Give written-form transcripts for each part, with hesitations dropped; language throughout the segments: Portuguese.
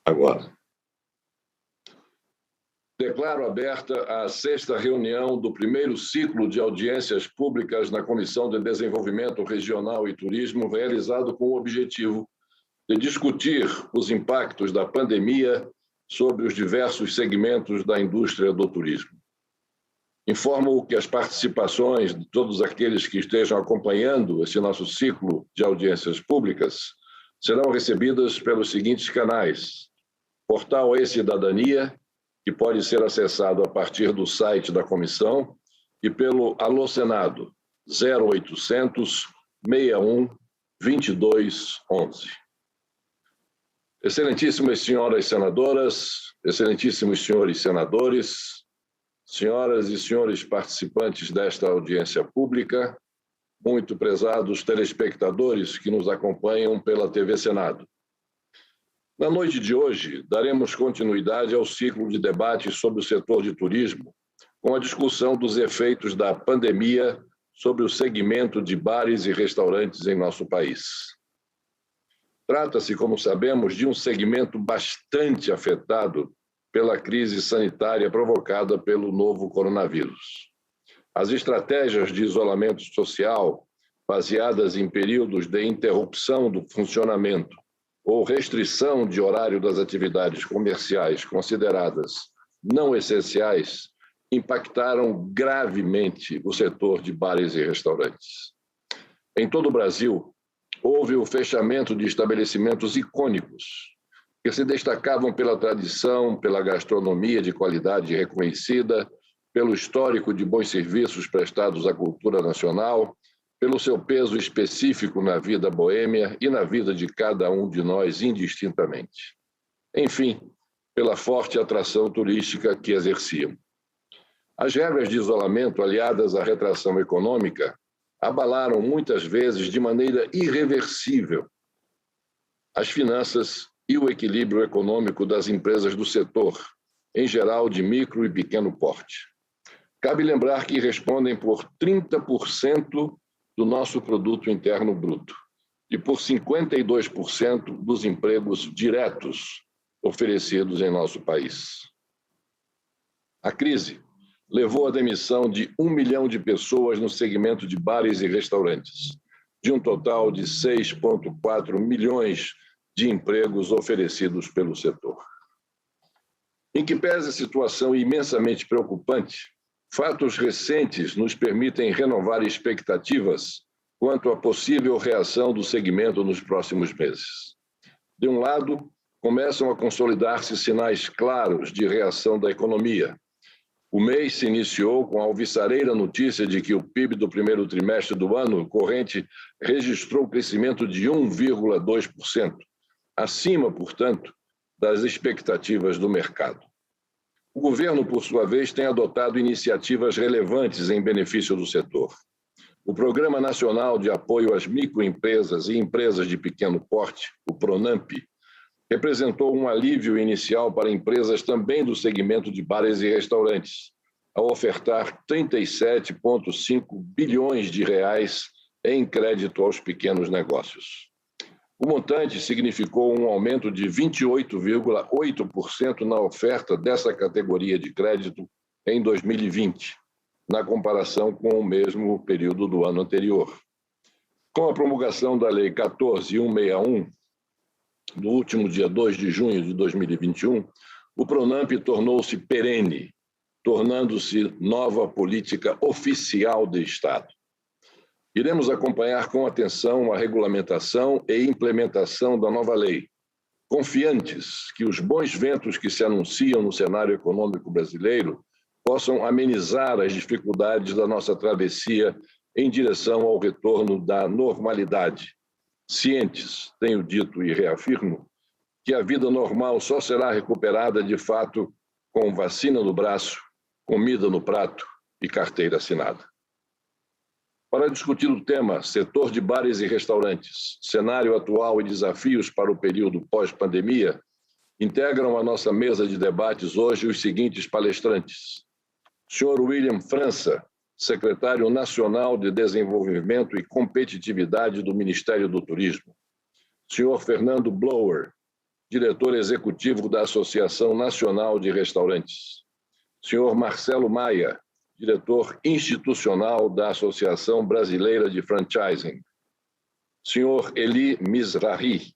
Agora. Declaro aberta a 6ª reunião do primeiro ciclo de audiências públicas na Comissão de Desenvolvimento Regional e Turismo, realizado com o objetivo de discutir os impactos da pandemia sobre os diversos segmentos da indústria do turismo. Informo que as participações de todos aqueles que estejam acompanhando esse nosso ciclo de audiências públicas serão recebidas pelos seguintes canais: Portal e-Cidadania, que pode ser acessado a partir do site da comissão, e pelo Alô Senado, 0800 61 22 11. Excelentíssimas senhoras senadoras, excelentíssimos senhores senadores, senhoras e senhores participantes desta audiência pública, muito prezados telespectadores que nos acompanham pela TV Senado. Na noite de hoje, daremos continuidade ao ciclo de debates sobre o setor de turismo, com a discussão dos efeitos da pandemia sobre o segmento de bares e restaurantes em nosso país. Trata-se, como sabemos, de um segmento bastante afetado pela crise sanitária provocada pelo novo coronavírus. As estratégias de isolamento social, baseadas em períodos de interrupção do funcionamento ou restrição de horário das atividades comerciais consideradas não essenciais, impactaram gravemente o setor de bares e restaurantes. Em todo o Brasil, houve o fechamento de estabelecimentos icônicos, que se destacavam pela tradição, pela gastronomia de qualidade reconhecida, pelo histórico de bons serviços prestados à cultura nacional, pelo seu peso específico na vida boêmia e na vida de cada um de nós indistintamente. Enfim, pela forte atração turística que exerciam. As regras de isolamento, aliadas à retração econômica, abalaram muitas vezes de maneira irreversível as finanças e o equilíbrio econômico das empresas do setor, em geral de micro e pequeno porte. Cabe lembrar que respondem por 30% do nosso produto interno bruto e por 52% dos empregos diretos oferecidos em nosso país. A crise levou à demissão de 1 milhão de pessoas no segmento de bares e restaurantes, de um total de 6,4 milhões de empregos oferecidos pelo setor. Em que pese a situação imensamente preocupante, fatos recentes nos permitem renovar expectativas quanto à possível reação do segmento nos próximos meses. De um lado, começam a consolidar-se sinais claros de reação da economia. O mês se iniciou com a alvissareira notícia de que o PIB do primeiro trimestre do ano corrente registrou crescimento de 1,2%, acima, portanto, das expectativas do mercado. O governo, por sua vez, tem adotado iniciativas relevantes em benefício do setor. O Programa Nacional de Apoio às Microempresas e Empresas de Pequeno Porte, o PRONAMP, representou um alívio inicial para empresas também do segmento de bares e restaurantes, ao ofertar 37,5 bilhões de reais em crédito aos pequenos negócios. O montante significou um aumento de 28,8% na oferta dessa categoria de crédito em 2020, na comparação com o mesmo período do ano anterior. Com a promulgação da Lei 14.161, no último dia 2 de junho de 2021, o PRONAMP tornou-se perene, tornando-se nova política oficial de Estado. Iremos acompanhar com atenção a regulamentação e implementação da nova lei, confiantes que os bons ventos que se anunciam no cenário econômico brasileiro possam amenizar as dificuldades da nossa travessia em direção ao retorno da normalidade. Cientes, tenho dito e reafirmo, que a vida normal só será recuperada de fato com vacina no braço, comida no prato e carteira assinada. Para discutir o tema setor de bares e restaurantes, cenário atual e desafios para o período pós-pandemia, integram a nossa mesa de debates hoje os seguintes palestrantes: Sr. William França, secretário nacional de Desenvolvimento e Competitividade do Ministério do Turismo; Sr. Fernando Blower, diretor executivo da Associação Nacional de Restaurantes. Senhor Marcelo Maia, diretor institucional da Associação Brasileira de Franchising. Senhor Eli Mizrahi,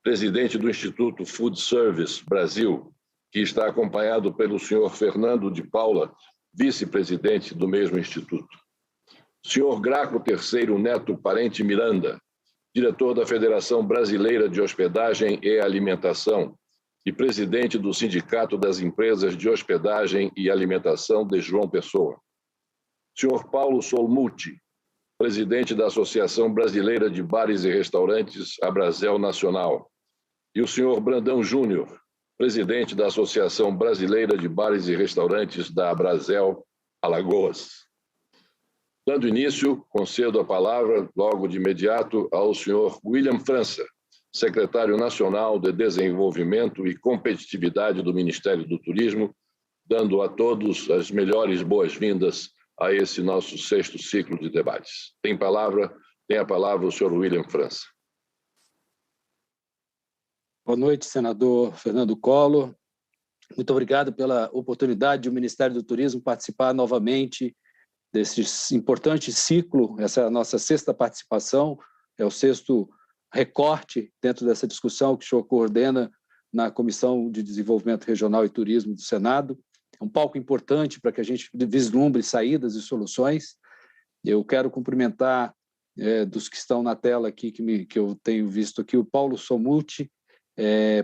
presidente do Instituto Food Service Brasil, que está acompanhado pelo senhor Fernando de Paula, vice-presidente do mesmo instituto. Senhor Graco III Neto Parente Miranda, diretor da Federação Brasileira de Hospedagem e Alimentação e presidente do Sindicato das Empresas de Hospedagem e Alimentação de João Pessoa. Senhor Paulo Solmuti, presidente da Associação Brasileira de Bares e Restaurantes, Abrazel Nacional. E o senhor Brandão Júnior, presidente da Associação Brasileira de Bares e Restaurantes da Abrazel, Alagoas. Dando início, concedo a palavra, logo de imediato, ao senhor William França, secretário nacional de Desenvolvimento e Competitividade do Ministério do Turismo, dando a todos as melhores boas-vindas a esse nosso 6º ciclo de debates. Tem a palavra o senhor William França. Boa noite, senador Fernando Collor. Muito obrigado pela oportunidade de o Ministério do Turismo participar novamente desse importante ciclo. Essa é a nossa 6ª participação, é o 6º recorte dentro dessa discussão que o senhor coordena na Comissão de Desenvolvimento Regional e Turismo do Senado. É um palco importante para que a gente vislumbre saídas e soluções. Eu quero cumprimentar dos que estão na tela aqui, que eu tenho visto aqui, o Paulo Solmuti,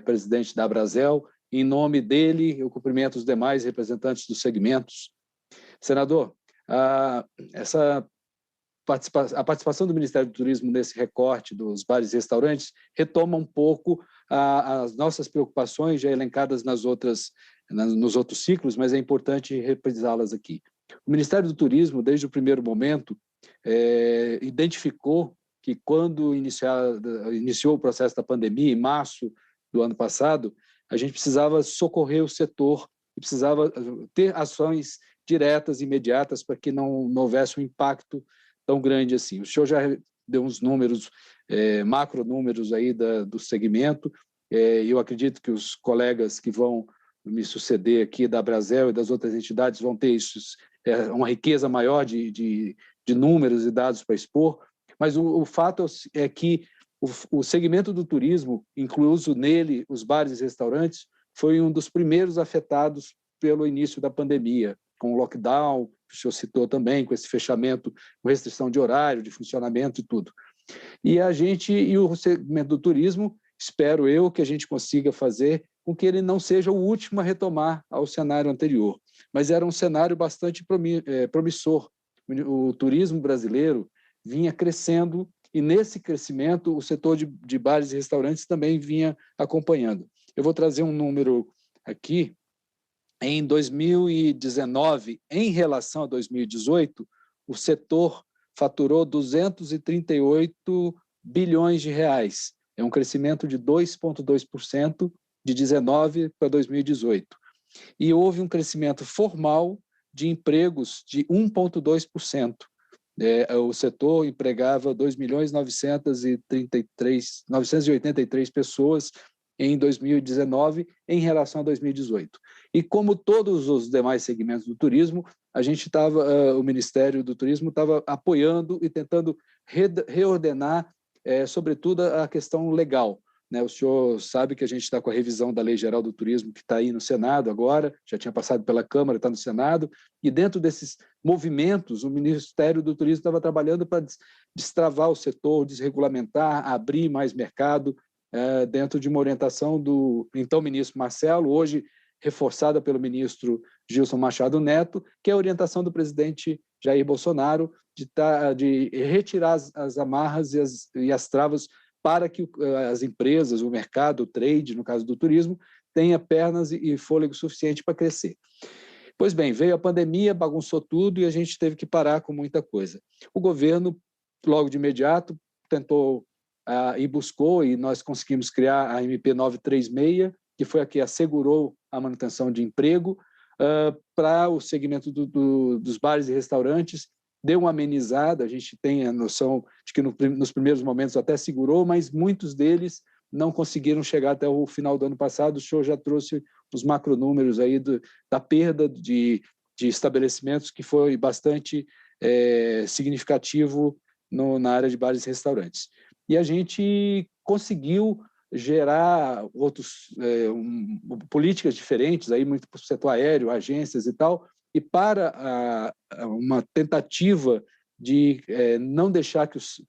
presidente da Abrazel. Em nome dele, eu cumprimento os demais representantes dos segmentos. Senador, a participação do Ministério do Turismo nesse recorte dos bares e restaurantes retoma um pouco as nossas preocupações já elencadas nos outros ciclos, mas é importante reprisá-las aqui. O Ministério do Turismo, desde o primeiro momento, identificou que quando iniciou o processo da pandemia, em março do ano passado, a gente precisava socorrer o setor e precisava ter ações diretas, imediatas, para que não houvesse um impacto tão grande assim. O senhor já deu uns números, macro números aí do segmento, e eu acredito que os colegas que vão me suceder aqui da Abrazel e das outras entidades vão ter uma riqueza maior de números e dados para expor, mas o fato é que o segmento do turismo, incluso nele os bares e restaurantes, foi um dos primeiros afetados pelo início da pandemia, com o lockdown, que o senhor citou também, com esse fechamento, com restrição de horário, de funcionamento e tudo. E o segmento do turismo, espero eu que a gente consiga fazer com que ele não seja o último a retomar ao cenário anterior, mas era um cenário bastante promissor. O turismo brasileiro vinha crescendo e, nesse crescimento, o setor de bares e restaurantes também vinha acompanhando. Eu vou trazer um número aqui. Em 2019, em relação a 2018, o setor faturou 238 bilhões de reais. É um crescimento de 2,2% de 19 para 2018. E houve um crescimento formal de empregos de 1,2%. O setor empregava 2.983 pessoas em 2019 em relação a 2018. E como todos os demais segmentos do turismo, o Ministério do Turismo estava apoiando e tentando reordenar, sobretudo, a questão legal. O senhor sabe que a gente está com a revisão da Lei Geral do Turismo, que está aí no Senado agora, já tinha passado pela Câmara, está no Senado, e dentro desses movimentos, o Ministério do Turismo estava trabalhando para destravar o setor, desregulamentar, abrir mais mercado, dentro de uma orientação do então ministro Marcelo, hoje reforçada pelo ministro Gilson Machado Neto, que é a orientação do presidente Jair Bolsonaro de retirar as amarras e as travas para que as empresas, o mercado, o trade, no caso do turismo, tenha pernas e fôlego suficiente para crescer. Pois bem, veio a pandemia, bagunçou tudo e a gente teve que parar com muita coisa. O governo, logo de imediato, tentou e buscou, e nós conseguimos criar a MP 936, que foi a que assegurou a manutenção de emprego para o segmento dos bares e restaurantes. Deu uma amenizada, a gente tem a noção de que nos primeiros momentos até segurou, mas muitos deles não conseguiram chegar até o final do ano passado. O senhor já trouxe os macronúmeros aí da perda de estabelecimentos, que foi bastante significativo na área de bares e restaurantes. E a gente conseguiu gerar políticas diferentes, aí muito para o setor aéreo, agências e tal, e para uma tentativa de não deixar que os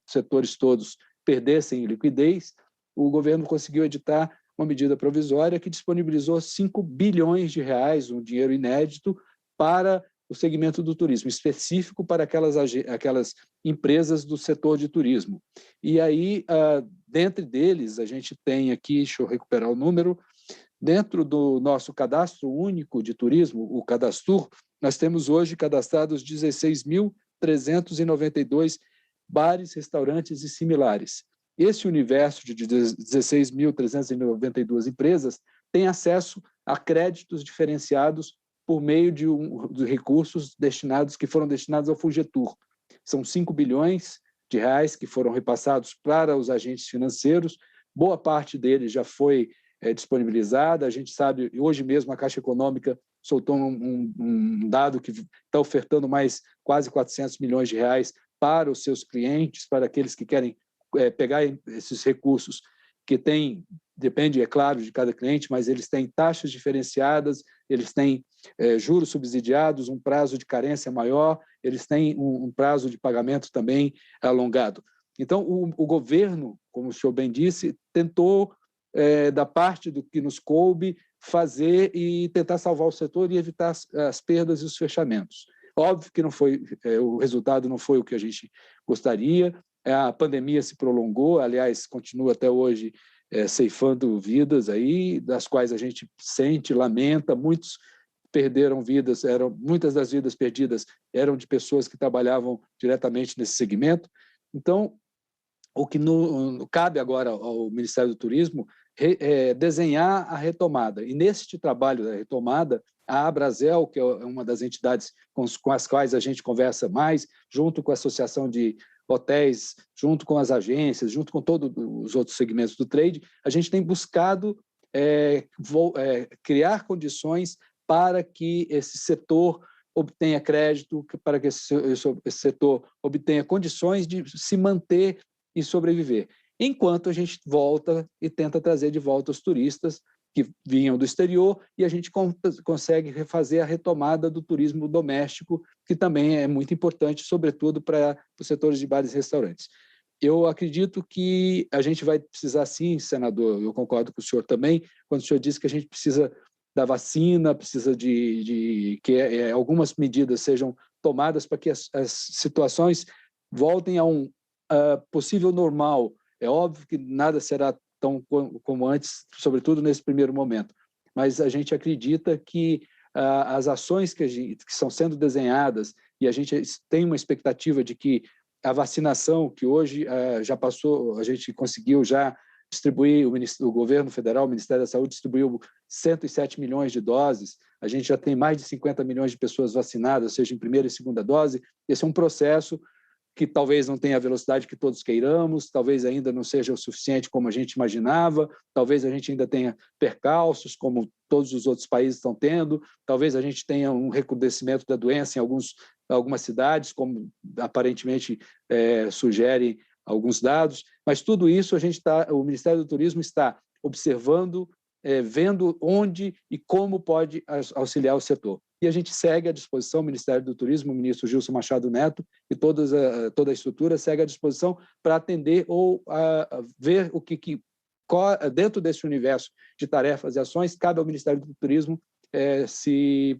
setores todos perdessem liquidez, o governo conseguiu editar uma medida provisória que disponibilizou 5 bilhões de reais, um dinheiro inédito, para o segmento do turismo, específico para aquelas empresas do setor de turismo. E aí, dentro deles, a gente tem aqui, deixa eu recuperar o número, dentro do nosso cadastro único de turismo, o Cadastur, nós temos hoje cadastrados 16.392 bares, restaurantes e similares. Esse universo de 16.392 empresas tem acesso a créditos diferenciados por meio de recursos que foram destinados ao FUGETUR. São 5 bilhões de reais que foram repassados para os agentes financeiros, boa parte deles já foi disponibilizada. A gente sabe, hoje mesmo a Caixa Econômica soltou um dado que está ofertando mais quase 400 milhões de reais para os seus clientes, para aqueles que querem pegar esses recursos que têm, depende, é claro, de cada cliente, mas eles têm taxas diferenciadas, eles têm juros subsidiados, um prazo de carência maior, eles têm um prazo de pagamento também alongado. Então, o governo, como o senhor bem disse, tentou, da parte do que nos coube, fazer e tentar salvar o setor e evitar as perdas e os fechamentos. Óbvio que não foi, o resultado não foi o que a gente gostaria, a pandemia se prolongou, aliás, continua até hoje ceifando vidas aí, das quais a gente sente, lamenta. Muitos perderam vidas, muitas das vidas perdidas eram de pessoas que trabalhavam diretamente nesse segmento. Então, o que cabe agora ao Ministério do Turismo é desenhar a retomada. E neste trabalho da retomada, a Abrazel, que é uma das entidades com as quais a gente conversa mais, junto com a Associação de Hotéis, junto com as agências, junto com todos os outros segmentos do trade, a gente tem buscado criar condições para que esse setor obtenha crédito, para que esse setor obtenha condições de se manter e sobreviver. Enquanto a gente volta e tenta trazer de volta os turistas que vinham do exterior e a gente consegue refazer a retomada do turismo doméstico, que também é muito importante, sobretudo para os setores de bares e restaurantes. Eu acredito que a gente vai precisar, sim, senador, eu concordo com o senhor também, quando o senhor disse que a gente precisa da vacina, precisa de que algumas medidas sejam tomadas para que as situações voltem a um possível normal. É óbvio que nada será tão como antes, sobretudo nesse primeiro momento, mas a gente acredita que as ações que estão sendo desenhadas, e a gente tem uma expectativa de que a vacinação, que hoje já passou, a gente conseguiu já distribuir, o governo federal, o Ministério da Saúde distribuiu 107 milhões de doses, a gente já tem mais de 50 milhões de pessoas vacinadas, seja em primeira e segunda dose. Esse é um processo que talvez não tenha a velocidade que todos queiramos, talvez ainda não seja o suficiente como a gente imaginava, talvez a gente ainda tenha percalços, como todos os outros países estão tendo, talvez a gente tenha um recrudescimento da doença em algumas cidades, como aparentemente sugerem alguns dados, mas tudo isso o Ministério do Turismo está observando, vendo onde e como pode auxiliar o setor. E a gente segue à disposição, o Ministério do Turismo, o ministro Gilson Machado Neto e toda a estrutura segue à disposição para atender ou ver o que dentro desse universo de tarefas e ações cabe ao Ministério do Turismo se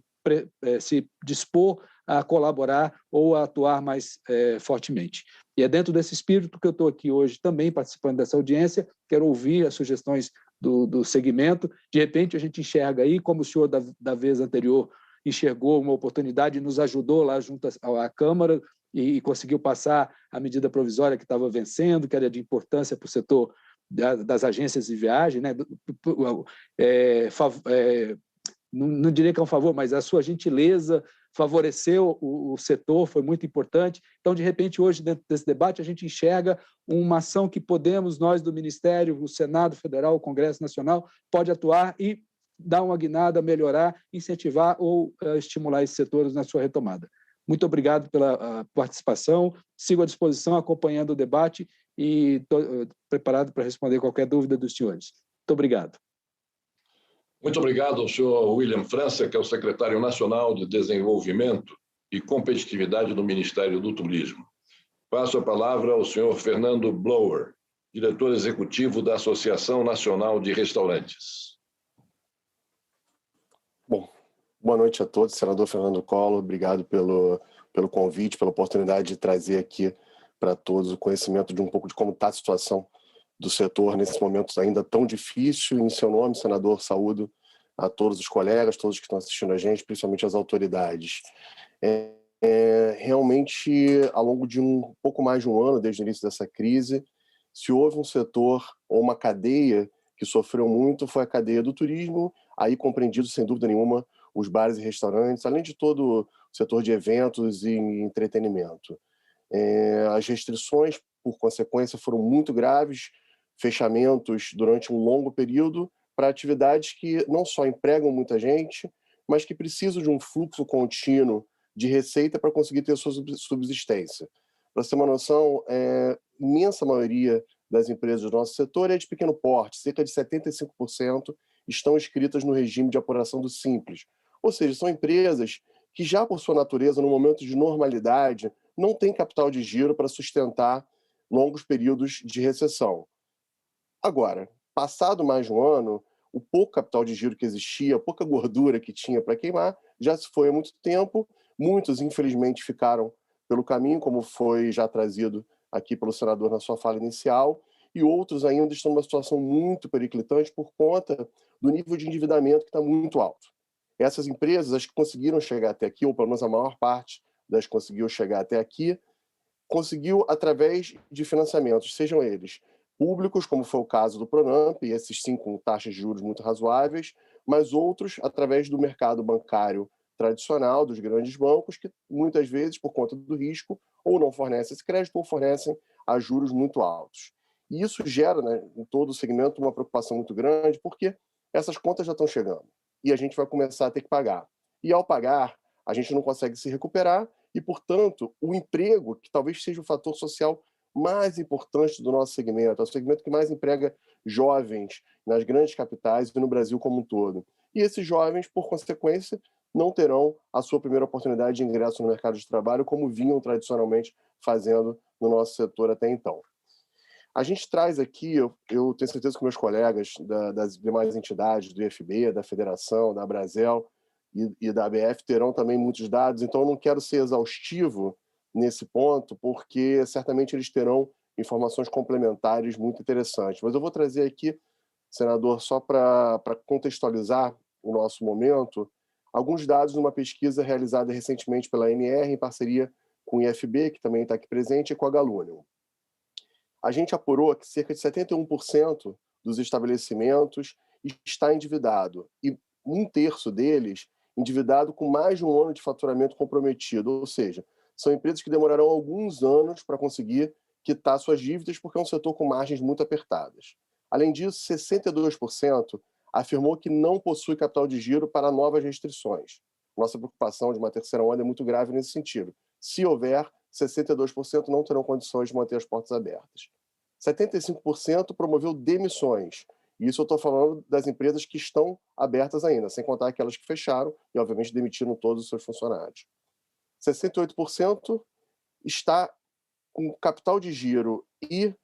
dispor a colaborar ou a atuar mais fortemente. E é dentro desse espírito que eu estou aqui hoje também participando dessa audiência, quero ouvir as sugestões do segmento. De repente, a gente enxerga aí, como o senhor da vez anterior enxergou uma oportunidade e nos ajudou lá junto à Câmara e conseguiu passar a medida provisória que estava vencendo, que era de importância para o setor das agências de viagem, né? não diria que é um favor, mas a sua gentileza favoreceu o setor, foi muito importante. Então, de repente, hoje, dentro desse debate, a gente enxerga uma ação que podemos, nós do Ministério, o Senado Federal, o Congresso Nacional, pode atuar e dar uma guinada, melhorar, incentivar ou estimular esses setores na sua retomada. Muito obrigado pela participação, sigo à disposição, acompanhando o debate e estou preparado para responder qualquer dúvida dos senhores. Muito obrigado. Muito obrigado ao senhor William França, que é o secretário nacional de Desenvolvimento e Competitividade do Ministério do Turismo. Passo a palavra ao senhor Fernando Blower, diretor executivo da Associação Nacional de Restaurantes. Bom, boa noite a todos. Senador Fernando Collor, obrigado pelo convite, pela oportunidade de trazer aqui para todos o conhecimento de um pouco de como está a situação do setor nesse momento ainda tão difícil. Em seu nome, senador, saúdo a todos os colegas, todos que estão assistindo a gente, principalmente as autoridades. Realmente, ao longo de um pouco mais de um ano, desde o início dessa crise, se houve um setor ou uma cadeia que sofreu muito, foi a cadeia do turismo, aí compreendido, sem dúvida nenhuma, os bares e restaurantes, além de todo o setor de eventos e entretenimento. As restrições, por consequência, foram muito graves, fechamentos durante um longo período para atividades que não só empregam muita gente, mas que precisam de um fluxo contínuo de receita para conseguir ter sua subsistência. Para você ter uma noção, a imensa maioria das empresas do nosso setor é de pequeno porte, cerca de 75% estão inscritas no regime de apuração do Simples. Ou seja, são empresas que já por sua natureza, no momento de normalidade, não têm capital de giro para sustentar longos períodos de recessão. Agora, passado mais de um ano, o pouco capital de giro que existia, a pouca gordura que tinha para queimar, já se foi há muito tempo. Muitos, infelizmente, ficaram pelo caminho, como foi já trazido aqui pelo senador na sua fala inicial, e outros ainda estão numa situação muito periclitante por conta do nível de endividamento que está muito alto. Essas empresas, as que conseguiram chegar até aqui, ou pelo menos a maior parte das que conseguiu chegar até aqui, conseguiu através de financiamentos, sejam eles públicos, como foi o caso do Pronamp, e esses sim com taxas de juros muito razoáveis, mas outros através do mercado bancário tradicional, dos grandes bancos, que muitas vezes, por conta do risco, ou não fornecem esse crédito ou fornecem a juros muito altos. E isso gera, né, em todo o segmento, uma preocupação muito grande, porque essas contas já estão chegando e a gente vai começar a ter que pagar. E ao pagar, a gente não consegue se recuperar e, portanto, o emprego, que talvez seja o fator social mais importante do nosso segmento, é o segmento que mais emprega jovens nas grandes capitais e no Brasil como um todo. E esses jovens, por consequência, não terão a sua primeira oportunidade de ingresso no mercado de trabalho como vinham tradicionalmente fazendo no nosso setor até então. A gente traz aqui, eu tenho certeza que meus colegas das demais entidades, do IFB, da Federação, da Abrazel e da ABF terão também muitos dados, então eu não quero ser exaustivo nesse ponto, porque certamente eles terão informações complementares muito interessantes. Mas eu vou trazer aqui, senador, só para contextualizar o nosso momento, alguns dados de uma pesquisa realizada recentemente pela ANR, em parceria com o IFB, que também está aqui presente, e com a Galunion. A gente apurou que cerca de 71% dos estabelecimentos está endividado, e um terço deles endividado com mais de um ano de faturamento comprometido, ou seja, são empresas que demorarão alguns anos para conseguir quitar suas dívidas, porque é um setor com margens muito apertadas. Além disso, 62% afirmou que não possui capital de giro para novas restrições. Nossa preocupação de uma terceira onda é muito grave nesse sentido. Se houver, 62% não terão condições de manter as portas abertas. 75% promoveu demissões. E isso eu estou falando das empresas que estão abertas ainda, sem contar aquelas que fecharam e, obviamente, demitiram todos os seus funcionários. 68% está com capital de giro e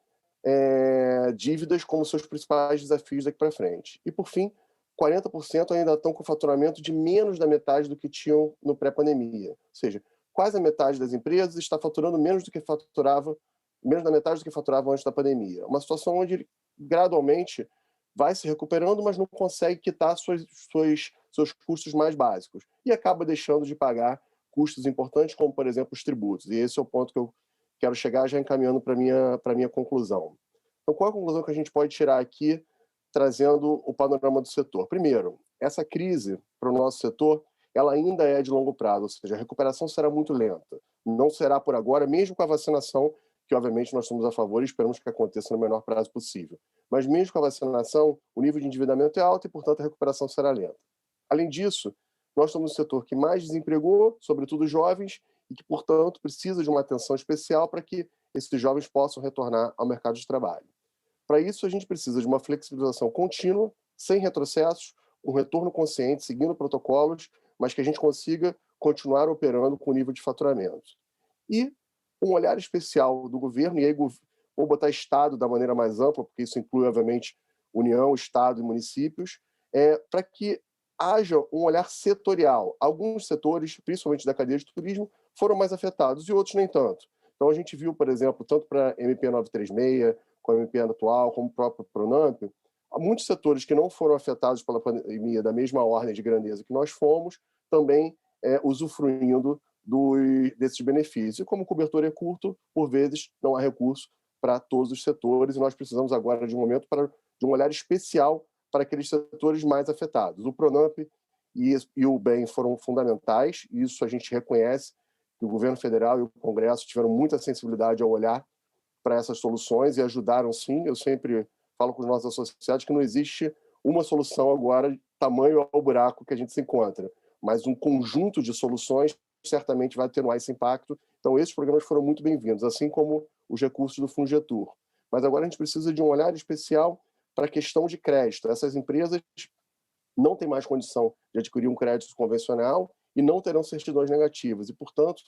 dívidas como seus principais desafios daqui para frente. E, por fim, 40% ainda estão com faturamento de menos da metade do que tinham no pré-pandemia. Ou seja, quase a metade das empresas está faturando menos da metade do que faturava antes da pandemia. Uma situação onde, gradualmente, vai se recuperando, mas não consegue quitar seus custos mais básicos. E acaba deixando de pagar custos importantes, como, por exemplo, os tributos. E esse é o ponto que eu quero chegar já encaminhando para a minha conclusão. Então, qual é a conclusão que a gente pode tirar aqui, trazendo o panorama do setor? Primeiro, essa crise para o nosso setor, ela ainda é de longo prazo, ou seja, a recuperação será muito lenta. Não será por agora, mesmo com a vacinação, que obviamente nós somos a favor e esperamos que aconteça no menor prazo possível. Mas mesmo com a vacinação, o nível de endividamento é alto e, portanto, a recuperação será lenta. Além disso, nós somos o setor que mais desempregou, sobretudo jovens, e que, portanto, precisa de uma atenção especial para que esses jovens possam retornar ao mercado de trabalho. Para isso, a gente precisa de uma flexibilização contínua, sem retrocessos, um retorno consciente, seguindo protocolos, mas que a gente consiga continuar operando com o nível de faturamento. E um olhar especial do governo, e aí vou botar Estado da maneira mais ampla, porque isso inclui, obviamente, União, Estado e municípios, para que haja um olhar setorial. Alguns setores, principalmente da cadeia de turismo, foram mais afetados e outros nem tanto. Então, a gente viu, por exemplo, tanto para a MP 936, com a MP atual, como o próprio Pronamp, há muitos setores que não foram afetados pela pandemia da mesma ordem de grandeza que nós fomos, também usufruindo desses benefícios. E como o cobertor é curto, por vezes não há recurso para todos os setores, e nós precisamos agora de um momento de um olhar especial para aqueles setores mais afetados. O Pronamp e o BEM foram fundamentais, e isso a gente reconhece, que o governo federal e o Congresso tiveram muita sensibilidade ao olhar para essas soluções e ajudaram sim. Eu sempre falo com os nossos associados que não existe uma solução agora tamanho ao buraco que a gente se encontra, mas um conjunto de soluções certamente vai atenuar esse impacto. Então, esses programas foram muito bem-vindos, assim como os recursos do Fungetur. Mas agora a gente precisa de um olhar especial para a questão de crédito. Essas empresas não têm mais condição de adquirir um crédito convencional e não terão certidões negativas. E, portanto,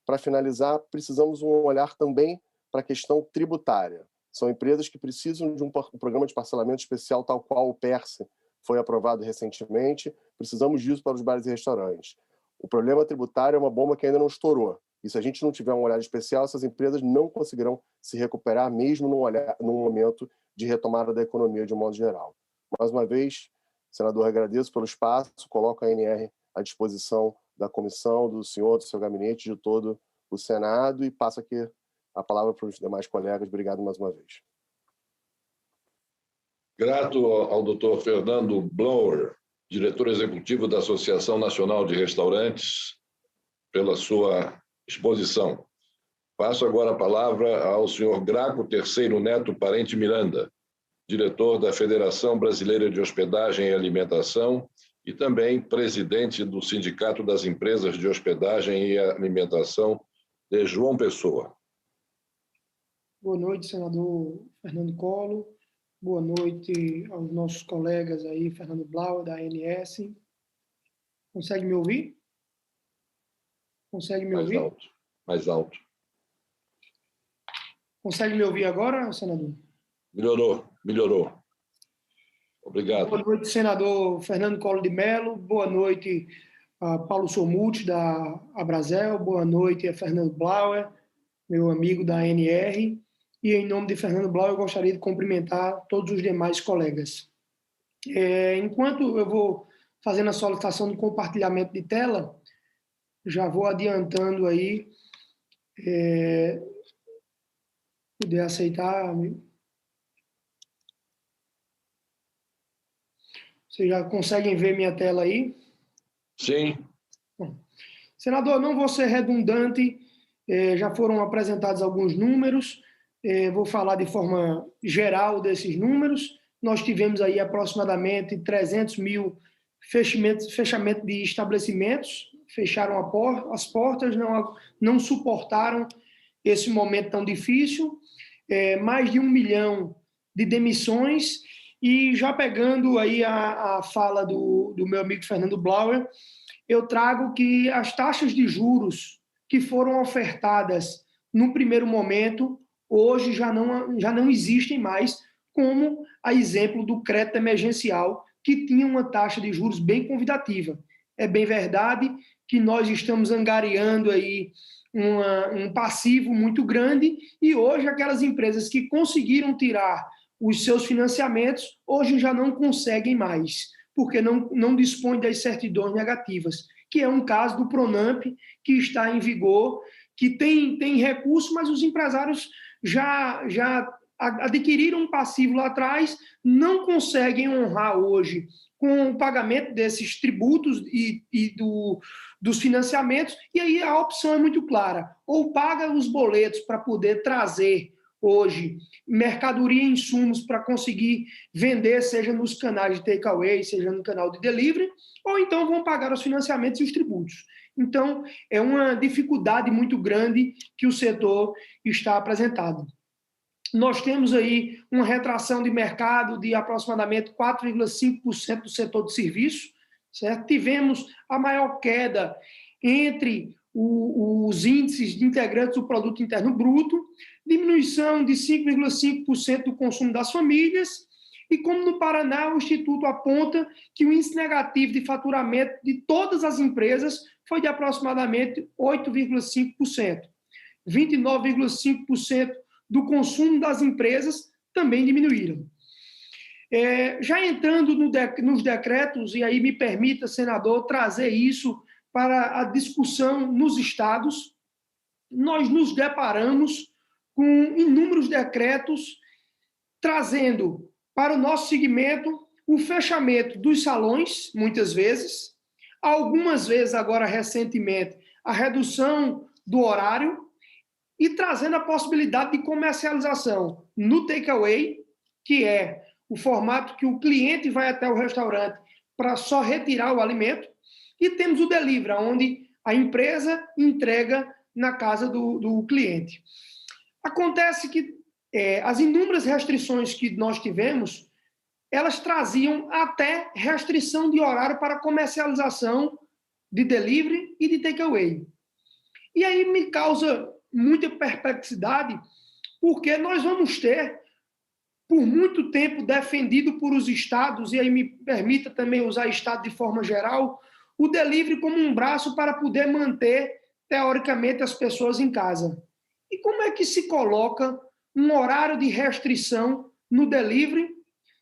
para finalizar, precisamos um olhar também para a questão tributária. São empresas que precisam de um programa de parcelamento especial, tal qual o PERSE foi aprovado recentemente. Precisamos disso para os bares e restaurantes. O problema tributário é uma bomba que ainda não estourou. E se a gente não tiver um olhar especial, essas empresas não conseguirão se recuperar, mesmo num momento de retomada da economia de um modo geral. Mais uma vez, senador, agradeço pelo espaço, coloco a ANR à disposição da comissão, do senhor, do seu gabinete, de todo o Senado, e passo aqui a palavra para os demais colegas. Obrigado mais uma vez. Grato ao doutor Fernando Blauer, diretor executivo da Associação Nacional de Restaurantes, pela sua exposição. Passo agora a palavra ao senhor Graco Terceiro Neto Parente Miranda, diretor da Federação Brasileira de Hospedagem e Alimentação e também presidente do Sindicato das Empresas de Hospedagem e Alimentação de João Pessoa. Boa noite, senador Fernando Collor. Boa noite aos nossos colegas aí, Fernando Blauer, da ANS. Consegue me ouvir? Consegue me ouvir? Mais alto, mais alto. Consegue me ouvir agora, senador? Melhorou. Obrigado. Boa noite, senador Fernando Collor de Mello. Boa noite, Paulo Somut, da Abrazel. Boa noite, Fernando Blauer, meu amigo da ANR. E, em nome de Fernando Blauer, eu gostaria de cumprimentar todos os demais colegas. Enquanto eu vou fazendo a solicitação de compartilhamento de tela, já vou adiantando aí, poder aceitar, amigo. Vocês já conseguem ver minha tela aí? Sim. Bom, senador, não vou ser redundante, já foram apresentados alguns números, vou falar de forma geral desses números. Nós tivemos aí aproximadamente 300 mil fechamento de estabelecimentos, fecharam as portas, não suportaram esse momento tão difícil, mais de 1 milhão de demissões. E já pegando aí a fala do meu amigo Fernando Blauer, eu trago que as taxas de juros que foram ofertadas no primeiro momento, hoje já não existem mais, como a exemplo do crédito emergencial, que tinha uma taxa de juros bem convidativa. É bem verdade que nós estamos angariando aí um passivo muito grande, e hoje aquelas empresas que conseguiram tirar os seus financiamentos, hoje já não conseguem mais, porque não dispõem das certidões negativas, que é um caso do Pronamp, que está em vigor, que tem recurso, mas os empresários já adquiriram um passivo lá atrás, não conseguem honrar hoje com o pagamento desses tributos e dos financiamentos, e aí a opção é muito clara: ou paga os boletos para poder trazer hoje mercadoria e insumos para conseguir vender, seja nos canais de takeaway, seja no canal de delivery, ou então vão pagar os financiamentos e os tributos. Então, é uma dificuldade muito grande que o setor está apresentado. Nós temos aí uma retração de mercado de aproximadamente 4,5% do setor de serviço, certo? Tivemos a maior queda entre os índices de integrantes do Produto Interno Bruto, diminuição de 5,5% do consumo das famílias, e como no Paraná, o Instituto aponta que o índice negativo de faturamento de todas as empresas foi de aproximadamente 8,5%. 29,5% do consumo das empresas também diminuíram. Já entrando nos decretos, e aí me permita, senador, trazer isso para a discussão nos estados, nós nos deparamos com inúmeros decretos trazendo para o nosso segmento o fechamento dos salões, muitas vezes, algumas vezes agora recentemente, a redução do horário, e trazendo a possibilidade de comercialização no takeaway, que é o formato que o cliente vai até o restaurante para só retirar o alimento, e temos o delivery, onde a empresa entrega na casa do cliente. Acontece que as inúmeras restrições que nós tivemos, elas traziam até restrição de horário para comercialização de delivery e de takeaway. E aí me causa muita perplexidade, porque nós vamos ter, por muito tempo, defendido por os estados, e aí me permita também usar estado de forma geral, o delivery como um braço para poder manter, teoricamente, as pessoas em casa. E como é que se coloca um horário de restrição no delivery,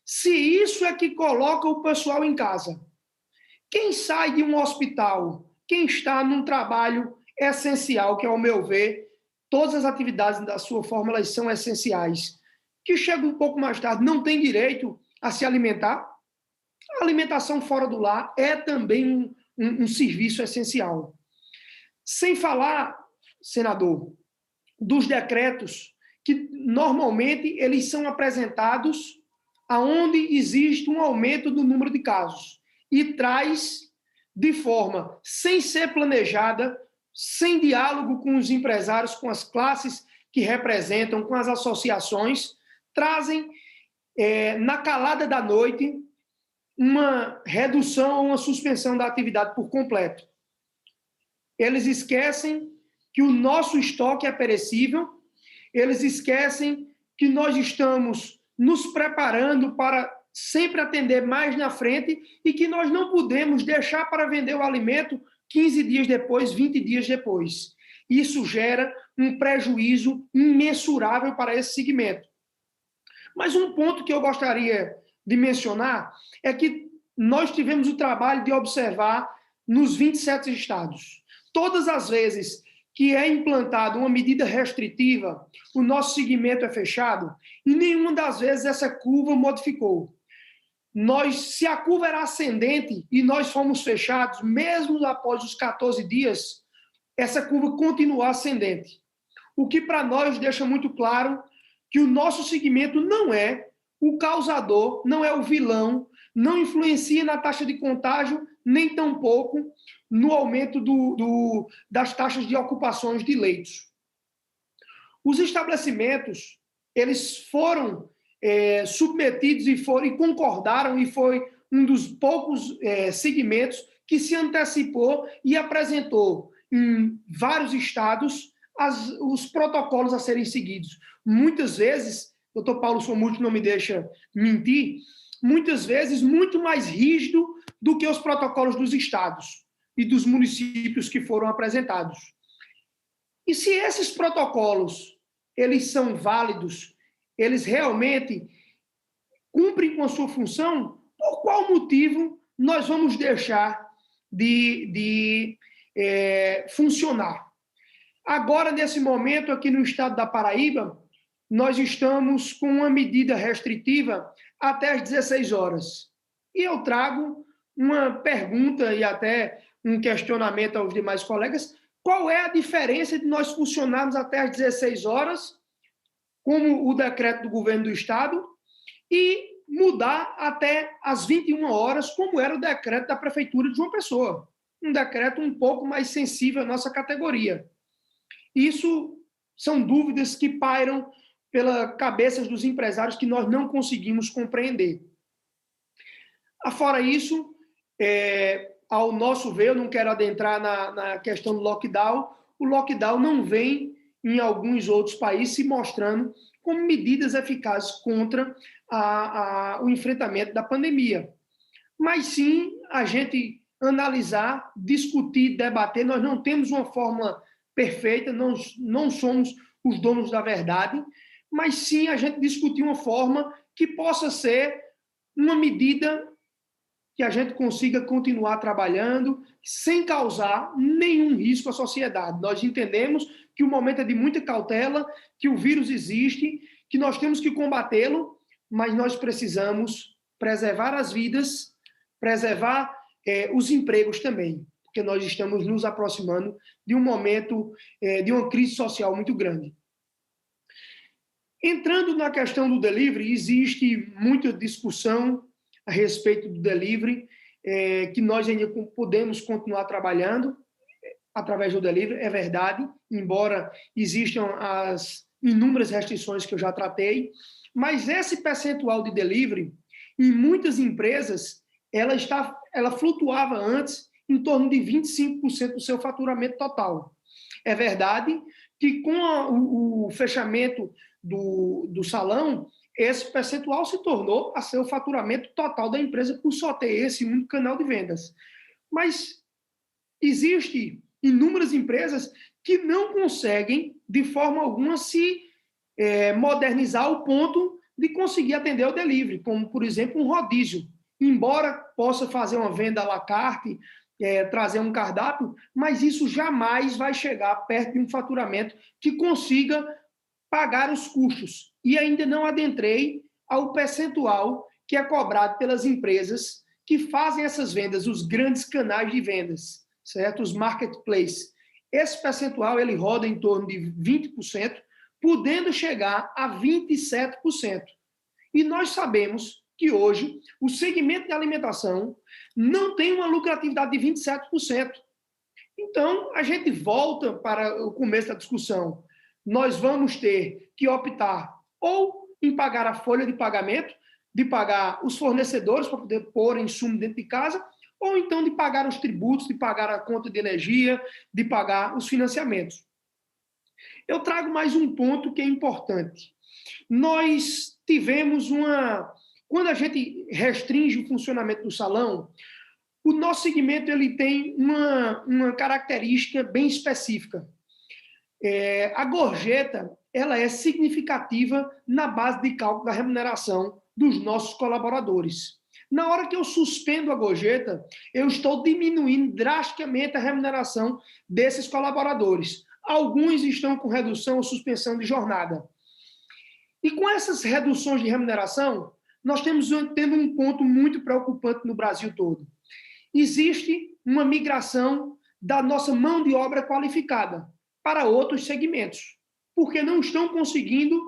se isso é que coloca o pessoal em casa? Quem sai de um hospital, quem está num trabalho essencial, que, ao meu ver, todas as atividades da sua forma, elas são essenciais, que chega um pouco mais tarde, não tem direito a se alimentar? A alimentação fora do lar é também um serviço essencial. Sem falar, senador, dos decretos que normalmente eles são apresentados aonde existe um aumento do número de casos e traz de forma sem ser planejada, sem diálogo com os empresários, com as classes que representam, com as associações, trazem na calada da noite uma redução ou uma suspensão da atividade por completo. Eles esquecem que o nosso estoque é perecível, eles esquecem que nós estamos nos preparando para sempre atender mais na frente e que nós não podemos deixar para vender o alimento 15 dias depois, 20 dias depois. Isso gera um prejuízo imensurável para esse segmento. Mas um ponto que eu gostaria de mencionar é que nós tivemos o trabalho de observar nos 27 estados. Todas as vezes que é implantada uma medida restritiva, o nosso segmento é fechado, e nenhuma das vezes essa curva modificou. Se a curva era ascendente e nós fomos fechados, mesmo após os 14 dias, essa curva continua ascendente. O que para nós deixa muito claro que o nosso segmento não é o causador, não é o vilão, não influencia na taxa de contágio, nem tampouco no aumento das taxas de ocupações de leitos. Os estabelecimentos, eles foram submetidos e concordaram, e foi um dos poucos segmentos que se antecipou e apresentou em vários estados os protocolos a serem seguidos. Muitas vezes, doutor Paulo Somúdio não me deixa mentir, muitas vezes muito mais rígido do que os protocolos dos estados e dos municípios que foram apresentados. E se esses protocolos eles são válidos, eles realmente cumprem com a sua função, por qual motivo nós vamos deixar de funcionar? Agora, nesse momento, aqui no estado da Paraíba, nós estamos com uma medida restritiva até às 16 horas. E eu trago uma pergunta e até um questionamento aos demais colegas: qual é a diferença de nós funcionarmos até às 16 horas, como o decreto do governo do Estado, e mudar até às 21 horas, como era o decreto da Prefeitura de João Pessoa? Um decreto um pouco mais sensível à nossa categoria. Isso são dúvidas que pairam pela cabeça dos empresários que nós não conseguimos compreender. Afora isso, ao nosso ver, eu não quero adentrar na questão do lockdown, o lockdown não vem, em alguns outros países, se mostrando como medidas eficazes contra o enfrentamento da pandemia. Mas sim, a gente analisar, discutir, debater, nós não temos uma fórmula perfeita, não somos os donos da verdade, mas sim a gente discutir uma forma que possa ser uma medida que a gente consiga continuar trabalhando sem causar nenhum risco à sociedade. Nós entendemos que o momento é de muita cautela, que o vírus existe, que nós temos que combatê-lo, mas nós precisamos preservar as vidas, preservar os empregos também, porque nós estamos nos aproximando de um momento de uma crise social muito grande. Entrando na questão do delivery, existe muita discussão a respeito do delivery, que nós ainda podemos continuar trabalhando através do delivery, é verdade, embora existam as inúmeras restrições que eu já tratei, mas esse percentual de delivery, em muitas empresas, ela flutuava antes em torno de 25% do seu faturamento total. É verdade que com o fechamento do salão, esse percentual se tornou a ser o faturamento total da empresa por só ter esse único canal de vendas. Mas existem inúmeras empresas que não conseguem, de forma alguma, se modernizar ao ponto de conseguir atender o delivery, como, por exemplo, um rodízio. Embora possa fazer uma venda à la carte, trazer um cardápio, mas isso jamais vai chegar perto de um faturamento que consiga pagar os custos. E ainda não adentrei ao percentual que é cobrado pelas empresas que fazem essas vendas, os grandes canais de vendas, certo? Os marketplaces. Esse percentual ele roda em torno de 20%, podendo chegar a 27%. E nós sabemos que hoje o segmento de alimentação não tem uma lucratividade de 27%. Então, a gente volta para o começo da discussão. Nós vamos ter que optar ou em pagar a folha de pagamento, de pagar os fornecedores para poder pôr insumo dentro de casa, ou então de pagar os tributos, de pagar a conta de energia, de pagar os financiamentos. Eu trago mais um ponto que é importante. Nós tivemos quando a gente restringe o funcionamento do salão, o nosso segmento ele tem uma característica bem específica. A gorjeta ela é significativa na base de cálculo da remuneração dos nossos colaboradores. Na hora que eu suspendo a gorjeta, eu estou diminuindo drasticamente a remuneração desses colaboradores. Alguns estão com redução ou suspensão de jornada. E com essas reduções de remuneração, nós temos tendo um ponto muito preocupante no Brasil todo. Existe uma migração da nossa mão de obra qualificada para outros segmentos, porque não estão conseguindo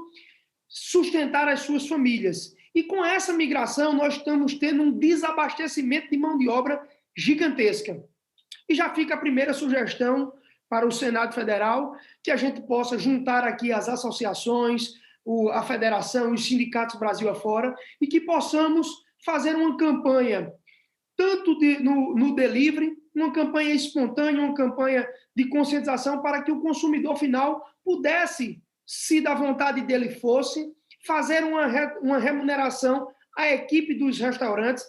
sustentar as suas famílias. E com essa migração, nós estamos tendo um desabastecimento de mão de obra gigantesca. E já fica a primeira sugestão para o Senado Federal, que a gente possa juntar aqui as associações, a federação, os sindicatos Brasil afora, e que possamos fazer uma campanha, tanto no delivery, uma campanha espontânea, uma campanha de conscientização para que o consumidor final pudesse, se da vontade dele fosse, fazer uma remuneração à equipe dos restaurantes,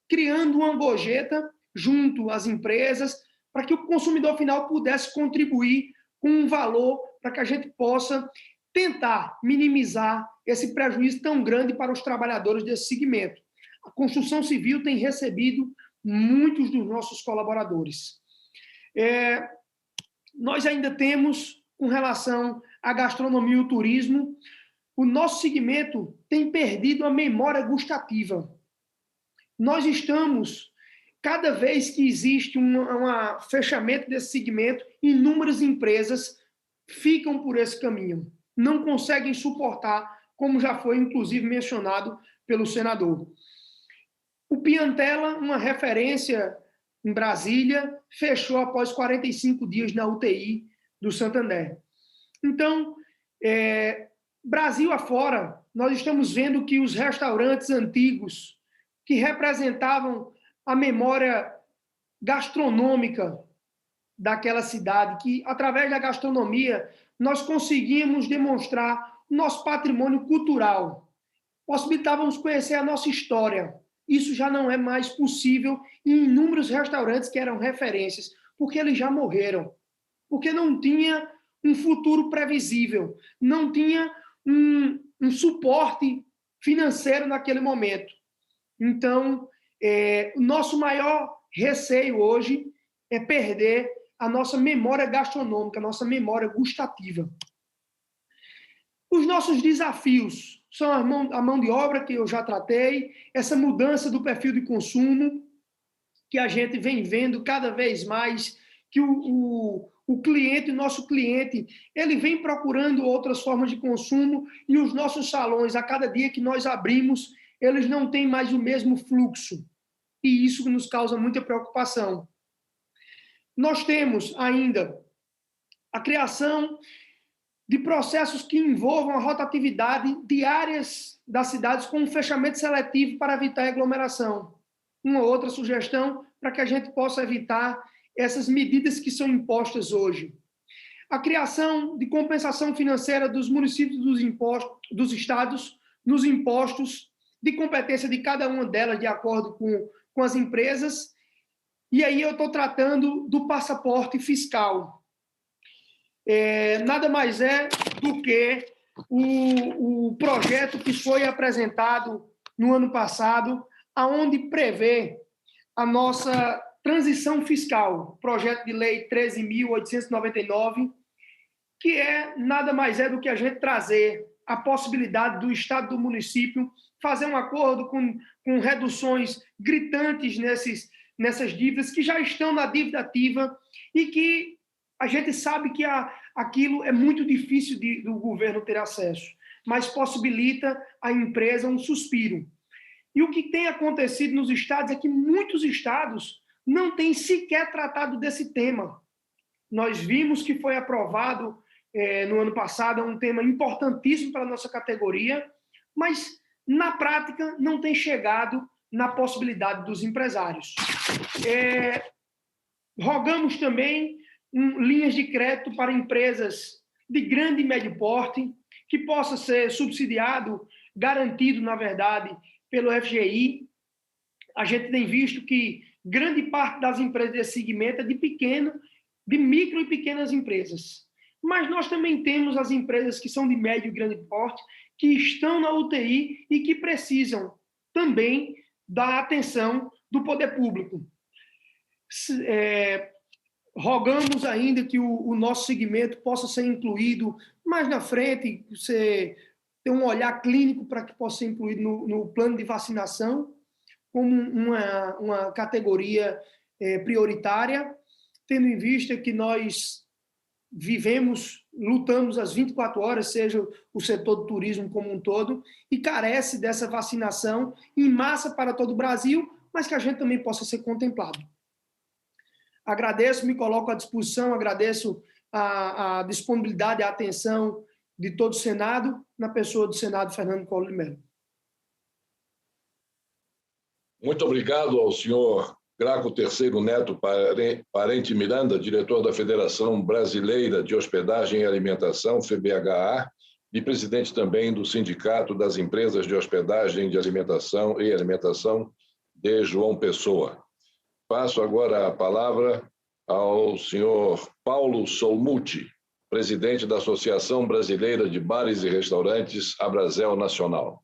criando uma gorjeta junto às empresas, para que o consumidor final pudesse contribuir com um valor para que a gente possa tentar minimizar esse prejuízo tão grande para os trabalhadores desse segmento. A construção civil tem recebido muitos dos nossos colaboradores. Nós ainda temos, com relação a gastronomia e o turismo, o nosso segmento tem perdido a memória gustativa. Nós estamos, cada vez que existe um fechamento desse segmento, inúmeras empresas ficam por esse caminho, não conseguem suportar, como já foi inclusive mencionado pelo senador. O Piantella, uma referência em Brasília, fechou após 45 dias na UTI do Santander. Então, Brasil afora, nós estamos vendo que os restaurantes antigos, que representavam a memória gastronômica daquela cidade, que através da gastronomia nós conseguimos demonstrar o nosso patrimônio cultural, possibilitávamos conhecer a nossa história. Isso já não é mais possível em inúmeros restaurantes que eram referências, porque eles já morreram, porque não tinha um futuro previsível, não tinha um suporte financeiro naquele momento. Então, o nosso maior receio hoje é perder a nossa memória gastronômica, a nossa memória gustativa. Os nossos desafios são a mão de obra, que eu já tratei, essa mudança do perfil de consumo, que a gente vem vendo cada vez mais, que o cliente, o nosso cliente, ele vem procurando outras formas de consumo e os nossos salões, a cada dia que nós abrimos, eles não têm mais o mesmo fluxo. E isso nos causa muita preocupação. Nós temos ainda a criação de processos que envolvam a rotatividade de áreas das cidades com um fechamento seletivo para evitar aglomeração. Uma outra sugestão para que a gente possa evitar essas medidas que são impostas hoje. A criação de compensação financeira dos municípios dos estados nos impostos de competência de cada uma delas, de acordo com as empresas. E aí eu estou tratando do passaporte fiscal. Nada mais é do que o projeto que foi apresentado no ano passado, aonde prevê a nossa transição fiscal, projeto de lei 13.899, que nada mais é do que a gente trazer a possibilidade do Estado, do município, fazer um acordo com reduções gritantes nessas dívidas que já estão na dívida ativa e que a gente sabe que aquilo é muito difícil do governo ter acesso, mas possibilita à empresa um suspiro. E o que tem acontecido nos estados é que muitos estados não têm sequer tratado desse tema. Nós vimos que foi aprovado no ano passado, é um tema importantíssimo para a nossa categoria, mas na prática não tem chegado na possibilidade dos empresários. Rogamos também linhas de crédito para empresas de grande e médio porte, que possa ser subsidiado, garantido, na verdade, pelo FGI. A gente tem visto que grande parte das empresas desse segmento é de micro e pequenas empresas. Mas nós também temos as empresas que são de médio e grande porte, que estão na UTI e que precisam também da atenção do poder público. Rogamos ainda que o nosso segmento possa ser incluído mais na frente, você ter um olhar clínico para que possa ser incluído no plano de vacinação, como uma categoria prioritária, tendo em vista que nós lutamos às 24 horas, seja o setor do turismo como um todo, e carece dessa vacinação em massa para todo o Brasil, mas que a gente também possa ser contemplado. Agradeço, me coloco à disposição, agradeço a disponibilidade e a atenção de todo o Senado, na pessoa do Senado Fernando Collor de Mello. Muito obrigado ao senhor Graco Terceiro Neto Parente Miranda, diretor da Federação Brasileira de Hospedagem e Alimentação, FBHA, e presidente também do Sindicato das Empresas de Hospedagem de Alimentação e Alimentação de João Pessoa. Passo agora a palavra ao senhor Paulo Solmuti, presidente da Associação Brasileira de Bares e Restaurantes, Abrazel Nacional.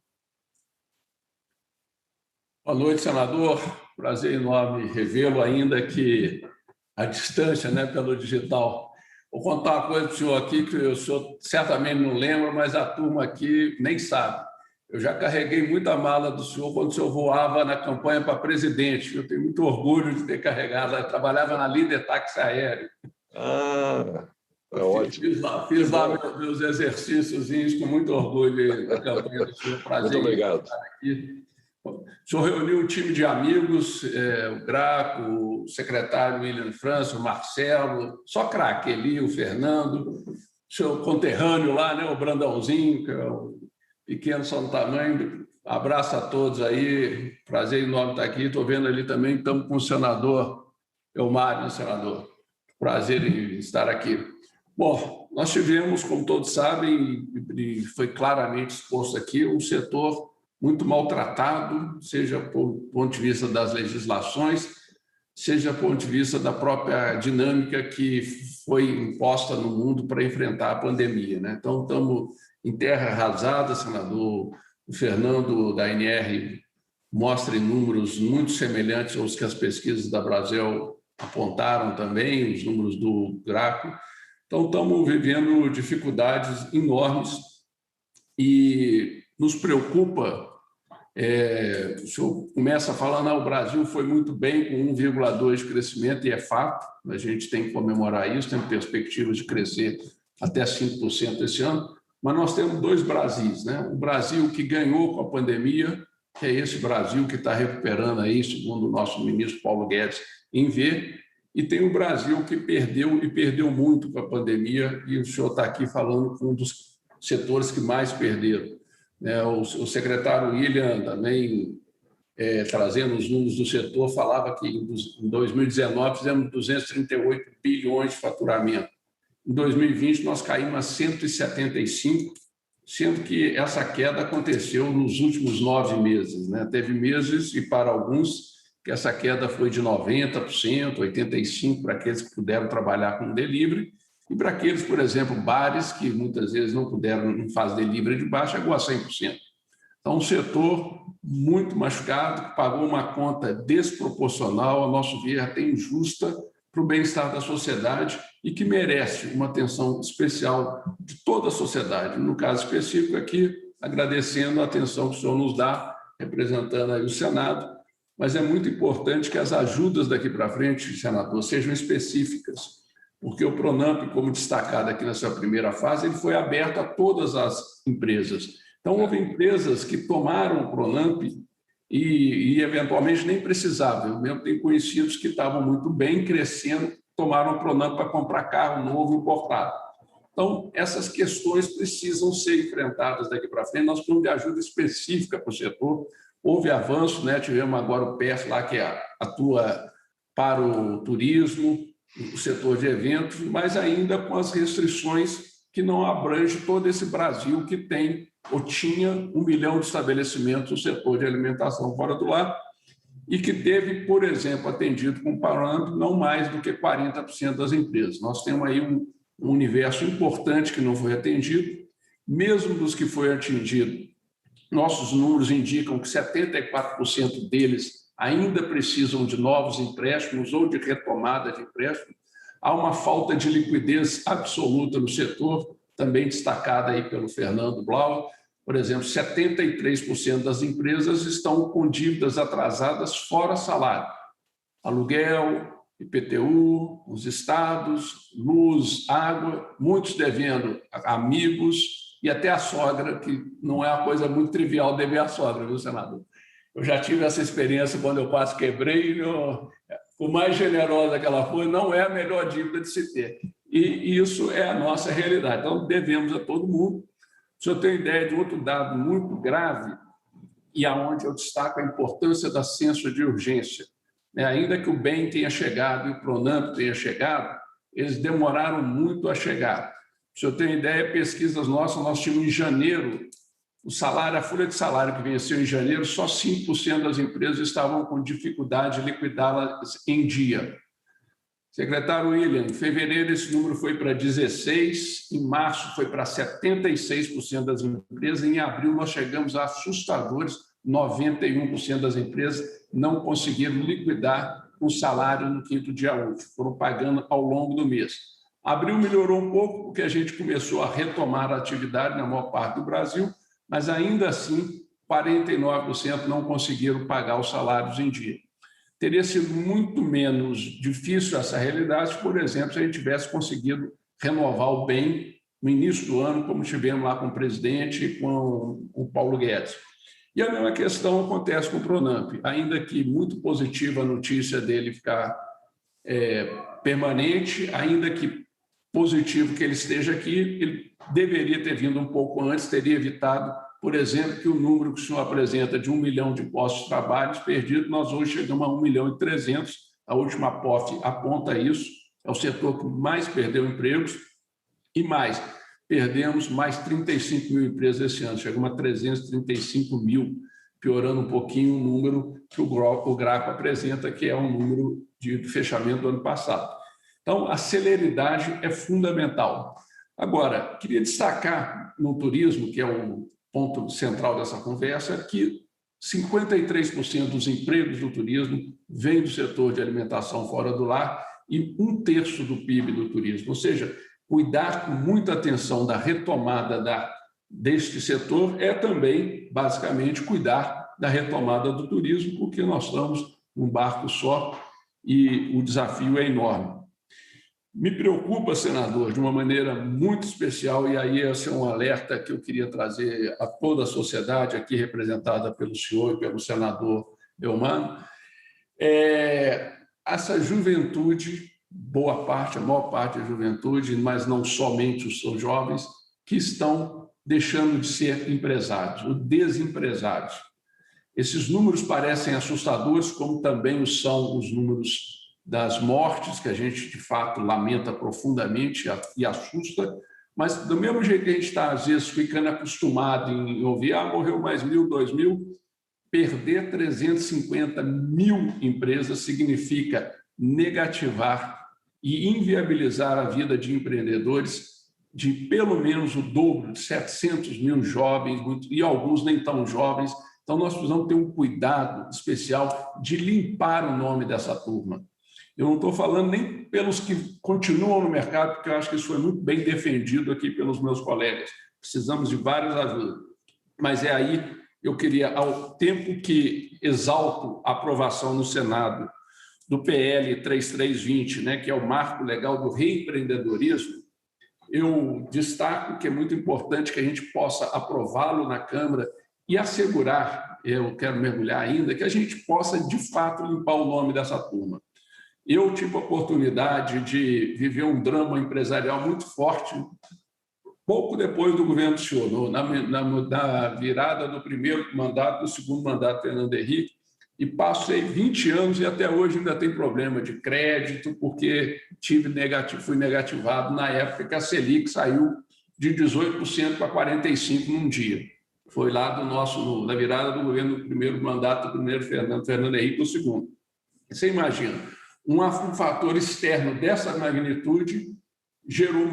Boa noite, senador. Prazer enorme revê-lo, ainda que à distância, pelo digital. Vou contar uma coisa para o senhor aqui, que o senhor certamente não lembra, mas a turma aqui nem sabe. Eu já carreguei muita mala do senhor quando o senhor voava na campanha para presidente. Eu tenho muito orgulho de ter carregado. Eu trabalhava na Líder Táxi Aéreo. É ótimo. Fiz lá meus exercícios com muito orgulho na campanha do senhor. Prazer. Muito obrigado. Estar aqui. O senhor reuniu um time de amigos, o Graco, o secretário William França, o Marcelo, só craque, Eli, o Fernando, o seu conterrâneo lá, né, o Brandãozinho, que é um pequeno só no tamanho. Abraço a todos aí, prazer enorme estar aqui. Estou vendo ali também, estamos com o senador Elmário, senador. Prazer em estar aqui. Bom, nós tivemos, como todos sabem, e foi claramente exposto aqui, um setor muito maltratado, seja por ponto de vista das legislações, seja por ponto de vista da própria dinâmica que foi imposta no mundo para enfrentar a pandemia, né? Então, estamos em terra arrasada, senador. O Fernando, da ANR, mostra em números muito semelhantes aos que as pesquisas da Brasel apontaram também, os números do Graco. Então, estamos vivendo dificuldades enormes e nos preocupa. O senhor começa falando que o Brasil foi muito bem com 1,2% de crescimento, e é fato, a gente tem que comemorar isso, tem perspectivas de crescer até 5% esse ano, mas nós temos dois Brasis, né? O Brasil que ganhou com a pandemia, que é esse Brasil que está recuperando aí, segundo o nosso ministro Paulo Guedes, em V, e tem o Brasil que perdeu, e perdeu muito com a pandemia, e o senhor está aqui falando com um dos setores que mais perderam. O secretário William também, trazendo os números do setor, falava que em 2019 fizemos 238 bilhões de faturamento. Em 2020 nós caímos a 175, sendo que essa queda aconteceu nos últimos 9 meses, né? Teve meses, e para alguns, que essa queda foi de 90%, 85% para aqueles que puderam trabalhar com delivery, e para aqueles, por exemplo, bares que muitas vezes não puderam, não faz delivery de baixo, chegou a 100%. Então, um setor muito machucado, que pagou uma conta desproporcional, a nosso ver, até injusta, para o bem-estar da sociedade e que merece uma atenção especial de toda a sociedade. No caso específico aqui, agradecendo a atenção que o senhor nos dá, representando aí o Senado, mas é muito importante que as ajudas daqui para frente, senador, sejam específicas, porque o Pronamp, como destacado aqui nessa primeira fase, ele foi aberto a todas as empresas. Então, houve empresas que tomaram o Pronamp e eventualmente nem precisavam. Eu mesmo tenho conhecidos que estavam muito bem, crescendo, tomaram o Pronamp para comprar carro novo importado. Então, essas questões precisam ser enfrentadas daqui para frente. Nós precisamos de ajuda específica para o setor. Houve avanço, né? Tivemos agora o PES lá, que atua para o turismo, o setor de eventos, mas ainda com as restrições que não abrange todo esse Brasil que tem ou tinha 1 milhão de estabelecimentos no setor de alimentação fora do lar e que teve, por exemplo, atendido com parâmetro não mais do que 40% das empresas. Nós temos aí um universo importante que não foi atendido, mesmo dos que foi atendido. Nossos números indicam que 74% deles ainda precisam de novos empréstimos ou de retomada de empréstimo. Há uma falta de liquidez absoluta no setor, também destacada aí pelo Fernando Blau. Por exemplo, 73% das empresas estão com dívidas atrasadas fora salário. Aluguel, IPTU, os estados, luz, água, muitos devendo amigos e até a sogra, que não é uma coisa muito trivial dever à sogra, viu, senador? Eu já tive essa experiência quando eu quase quebrei, por mais generosa que ela for, não é a melhor dívida de se ter. E isso é a nossa realidade. Então, devemos a todo mundo. Se eu tenho ideia de outro dado muito grave, e aonde eu destaco a importância da senso de urgência. Ainda que o bem tenha chegado e o Pronamp tenha chegado, eles demoraram muito a chegar. Se eu tenho ideia, pesquisas nossas, nós tínhamos em janeiro, a folha de salário que venceu em janeiro, só 5% das empresas estavam com dificuldade de liquidá-las em dia. Secretário William, em fevereiro esse número foi para 16%, em março foi para 76% das empresas, em abril nós chegamos a assustadores, 91% das empresas não conseguiram liquidar o salário no quinto dia útil, foram pagando ao longo do mês. Abril melhorou um pouco, porque a gente começou a retomar a atividade na maior parte do Brasil, mas ainda assim 49% não conseguiram pagar os salários em dia. Teria sido muito menos difícil essa realidade se, por exemplo, se a gente tivesse conseguido renovar o bem no início do ano, como tivemos lá com o presidente e com o Paulo Guedes. E a mesma questão acontece com o Pronampe, ainda que muito positiva a notícia dele ficar permanente, ainda que positivo que ele esteja aqui, ele deveria ter vindo um pouco antes, teria evitado, por exemplo, que o número que o senhor apresenta de 1 milhão de postos de trabalho perdidos, nós hoje chegamos a 1.300.000, a última POF aponta isso, é o setor que mais perdeu empregos, e mais, perdemos mais 35 mil empresas esse ano, chegamos a 335 mil, piorando um pouquinho o número que o Graco apresenta, que é um número de fechamento do ano passado. Então, a celeridade é fundamental. Agora, queria destacar no turismo, que é o ponto central dessa conversa, que 53% dos empregos do turismo vem do setor de alimentação fora do lar e 1/3 do PIB do turismo. Ou seja, cuidar com muita atenção da retomada deste setor é também, basicamente, cuidar da retomada do turismo, porque nós estamos num barco só e o desafio é enorme. Me preocupa, senador, de uma maneira muito especial, e aí esse é um alerta que eu queria trazer a toda a sociedade, aqui representada pelo senhor e pelo senador Eumano, essa juventude, boa parte, a maior parte da juventude, mas não somente os seus jovens, que estão deixando de ser empresários, ou desempresários. Esses números parecem assustadores, como também são os números das mortes, que a gente, de fato, lamenta profundamente e assusta, mas, do mesmo jeito que a gente está, às vezes, ficando acostumado em ouvir, morreu mais 1.000, 2.000, perder 350 mil empresas significa negativar e inviabilizar a vida de empreendedores de pelo menos o dobro, de 700 mil jovens, e alguns nem tão jovens. Então, nós precisamos ter um cuidado especial de limpar o nome dessa turma. Eu não estou falando nem pelos que continuam no mercado, porque eu acho que isso foi muito bem defendido aqui pelos meus colegas. Precisamos de várias ajudas. Mas é aí, eu queria, ao tempo que exalto a aprovação no Senado do PL 3320, né, que é o marco legal do reempreendedorismo, eu destaco que é muito importante que a gente possa aprová-lo na Câmara e assegurar, eu quero mergulhar ainda, que a gente possa, de fato, limpar o nome dessa turma. Eu tive a oportunidade de viver um drama empresarial muito forte pouco depois do governo do senhor, na virada do primeiro mandato, do segundo mandato do Fernando Henrique, e passei 20 anos e até hoje ainda tem problema de crédito, porque fui negativado na época que a Selic saiu de 18% para 45% num dia. Foi lá da virada do governo do primeiro mandato do primeiro Fernando Henrique do segundo. Você imagina, um fator externo dessa magnitude gerou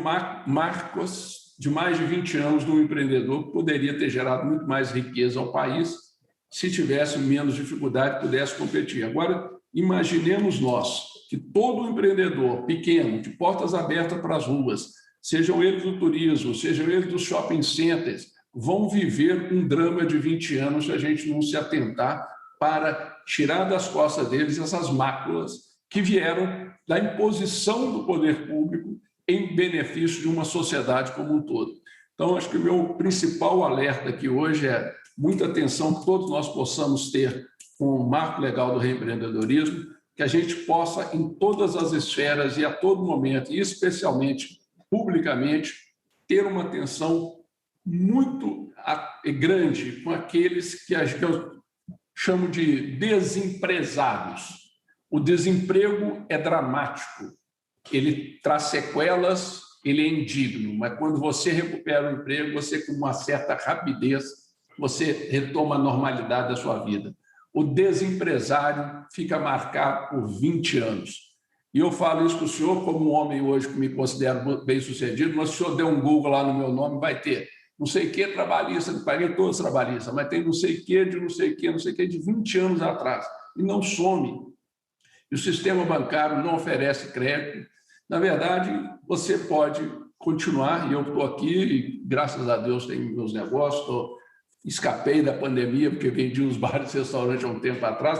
marcos de mais de 20 anos de um empreendedor que poderia ter gerado muito mais riqueza ao país se tivesse menos dificuldade, pudesse competir. Agora, imaginemos nós que todo empreendedor pequeno, de portas abertas para as ruas, sejam eles do turismo, sejam eles dos shopping centers, vão viver um drama de 20 anos se a gente não se atentar para tirar das costas deles essas máculas que vieram da imposição do poder público em benefício de uma sociedade como um todo. Então, acho que o meu principal alerta aqui hoje é muita atenção que todos nós possamos ter com o marco legal do reempreendedorismo, que a gente possa, em todas as esferas e a todo momento, e especialmente publicamente, ter uma atenção muito grande com aqueles que eu chamo de desempresários. O desemprego é dramático, ele traz sequelas, ele é indigno, mas quando você recupera o emprego, você, com uma certa rapidez, você retoma a normalidade da sua vida. O desempresário fica marcado por 20 anos. E eu falo isso para o senhor como um homem hoje que me considero bem-sucedido, mas se o senhor der um Google lá no meu nome, vai ter não sei o que trabalhista, paguei todos os trabalhistas, mas tem não sei o que de não sei o que de 20 anos atrás, e não some. E o sistema bancário não oferece crédito, Na verdade, você pode continuar, e eu estou aqui, e graças a Deus tenho meus negócios, escapei da pandemia, porque vendi uns bares e restaurantes há um tempo atrás,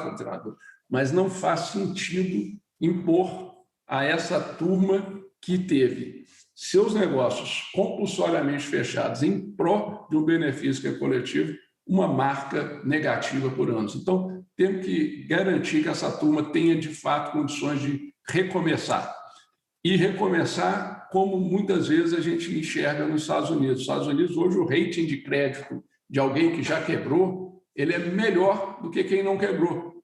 mas não faz sentido impor a essa turma que teve seus negócios compulsoriamente fechados em pró de um benefício que é coletivo, uma marca negativa por anos. Então, temos que garantir que essa turma tenha, de fato, condições de recomeçar. E recomeçar como muitas vezes a gente enxerga nos Estados Unidos. Nos Estados Unidos, hoje, o rating de crédito de alguém que já quebrou, ele é melhor do que quem não quebrou,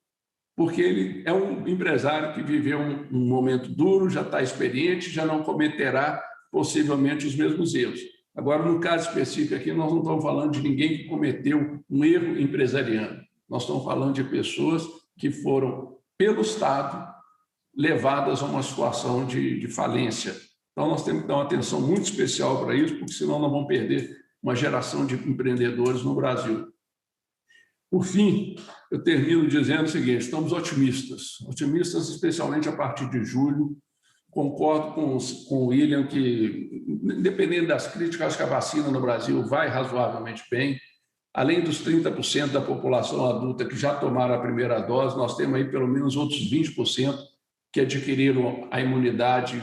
porque ele é um empresário que viveu um momento duro, já está experiente, já não cometerá possivelmente os mesmos erros. Agora, no caso específico aqui, nós não estamos falando de ninguém que cometeu um erro empresarial. Nós estamos falando de pessoas que foram, pelo Estado, levadas a uma situação de falência. Então, nós temos que dar uma atenção muito especial para isso, porque senão nós vamos perder uma geração de empreendedores no Brasil. Por fim, eu termino dizendo o seguinte: estamos otimistas especialmente a partir de julho. Concordo com o William que, independente das críticas, acho que a vacina no Brasil vai razoavelmente bem. Além dos 30% da população adulta que já tomaram a primeira dose, nós temos aí pelo menos outros 20% que adquiriram a imunidade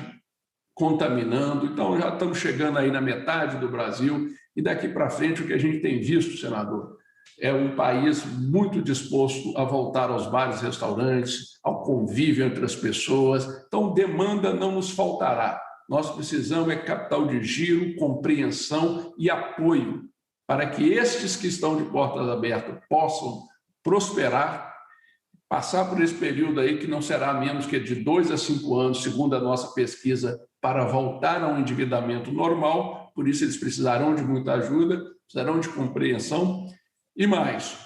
contaminando. Então, já estamos chegando aí na metade do Brasil e daqui para frente o que a gente tem visto, senador, é um país muito disposto a voltar aos bares e restaurantes, ao convívio entre as pessoas. Então, demanda não nos faltará. Nós precisamos é capital de giro, compreensão e apoio para que estes que estão de portas abertas possam prosperar, passar por esse período aí que não será menos que de 2 a 5 anos, segundo a nossa pesquisa, para voltar a um endividamento normal. Por isso, eles precisarão de muita ajuda, precisarão de compreensão. E mais,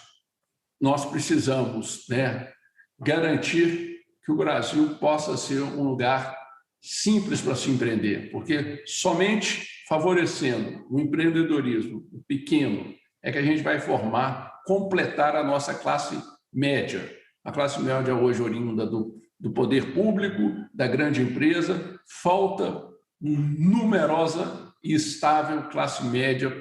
nós precisamos, garantir que o Brasil possa ser um lugar simples para se empreender, porque somente favorecendo o empreendedorismo pequeno é que a gente vai completar a nossa classe média. A classe média hoje oriunda do poder público, da grande empresa, falta numerosa e estável classe média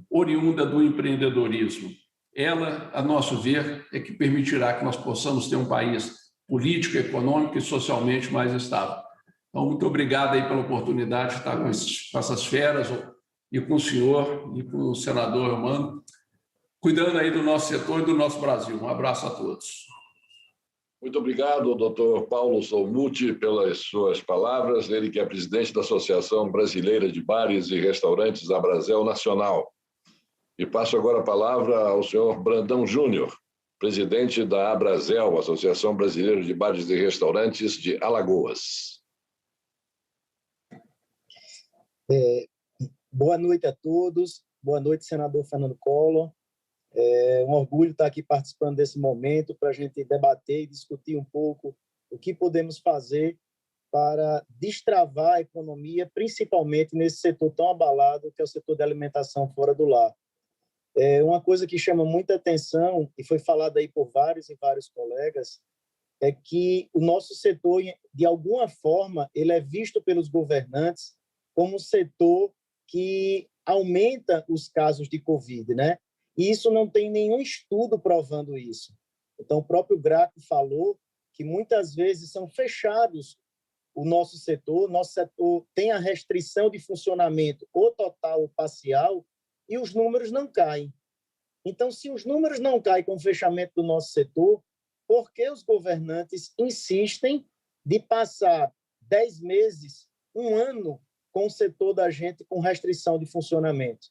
oriunda do empreendedorismo. Ela, a nosso ver, é que permitirá que nós possamos ter um país político, econômico e socialmente mais estável. Então, muito obrigado aí pela oportunidade de estar com essas feras e com o senhor e com o senador Romano, cuidando aí do nosso setor e do nosso Brasil. Um abraço a todos. Muito obrigado, doutor Paulo Solmuti, pelas suas palavras. Ele que é presidente da Associação Brasileira de Bares e Restaurantes, Abrazel Nacional. E passo agora a palavra ao senhor Brandão Júnior, presidente da Abrazel, Associação Brasileira de Bares e Restaurantes de Alagoas. Boa noite a todos. Boa noite, senador Fernando Collor. É um orgulho estar aqui participando desse momento para a gente debater e discutir um pouco o que podemos fazer para destravar a economia, principalmente nesse setor tão abalado que é o setor da alimentação fora do lar. Uma coisa que chama muita atenção, e foi falado aí por vários e vários colegas, é que o nosso setor, de alguma forma, ele é visto pelos governantes como um setor que aumenta os casos de Covid, né? E isso não tem nenhum estudo provando isso. Então, o próprio Graco falou que muitas vezes são fechados o nosso setor tem a restrição de funcionamento ou total ou parcial e os números não caem. Então, se os números não caem com o fechamento do nosso setor, por que os governantes insistem de passar 10 meses, 1 ano, com o setor da gente com restrição de funcionamento?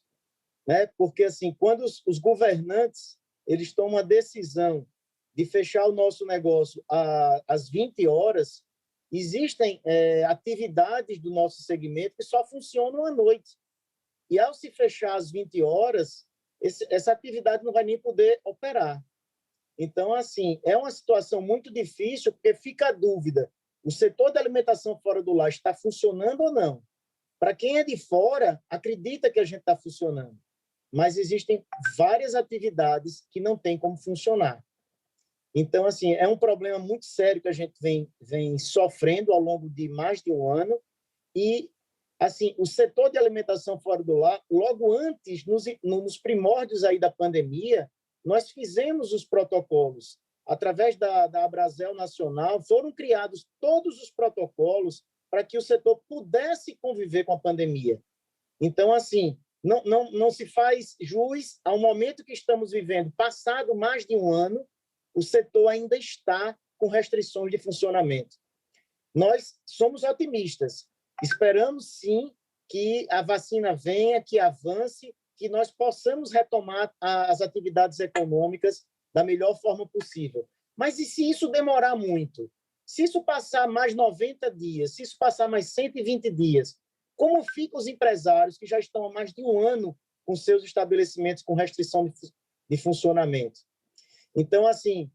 Né? Porque, assim, quando os governantes eles tomam a decisão de fechar o nosso negócio às 20 horas, existem atividades do nosso segmento que só funcionam à noite. E, ao se fechar às 20 horas, essa atividade não vai nem poder operar. Então, assim, é uma situação muito difícil, porque fica a dúvida, o setor da alimentação fora do lar está funcionando ou não? Para quem é de fora, acredita que a gente está funcionando, mas existem várias atividades que não têm como funcionar. Então, assim, é um problema muito sério que a gente vem sofrendo ao longo de mais de um ano. E, assim, o setor de alimentação fora do lar, logo antes, nos primórdios aí da pandemia, nós fizemos os protocolos. Através da Abrazel Nacional, foram criados todos os protocolos para que o setor pudesse conviver com a pandemia. Então, assim, não se faz jus ao momento que estamos vivendo. Passado mais de um ano, o setor ainda está com restrições de funcionamento. Nós somos otimistas. Esperamos, sim, que a vacina venha, que avance, que nós possamos retomar as atividades econômicas da melhor forma possível. Mas e se isso demorar muito? Se isso passar mais 90 dias, se isso passar mais 120 dias, como ficam os empresários que já estão há mais de um ano com seus estabelecimentos com restrição de funcionamento? Então, assim,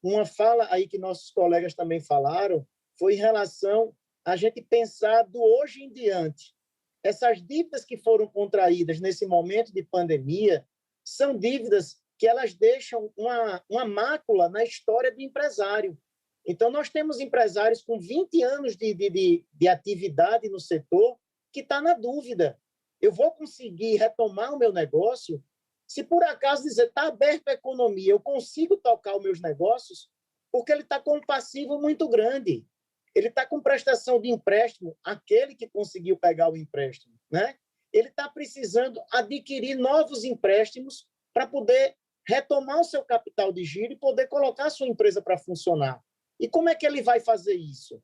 uma fala aí que nossos colegas também falaram foi em relação a gente pensar do hoje em diante. Essas dívidas que foram contraídas nesse momento de pandemia são dívidas que elas deixam uma mácula na história do empresário. Então, nós temos empresários com 20 anos de atividade no setor que está na dúvida. Eu vou conseguir retomar o meu negócio? Se por acaso dizer, está aberta a economia, eu consigo tocar os meus negócios, porque ele está com um passivo muito grande. Ele está com prestação de empréstimo, aquele que conseguiu pegar o empréstimo, né? Ele está precisando adquirir novos empréstimos para poder retomar o seu capital de giro e poder colocar a sua empresa para funcionar. E como é que ele vai fazer isso?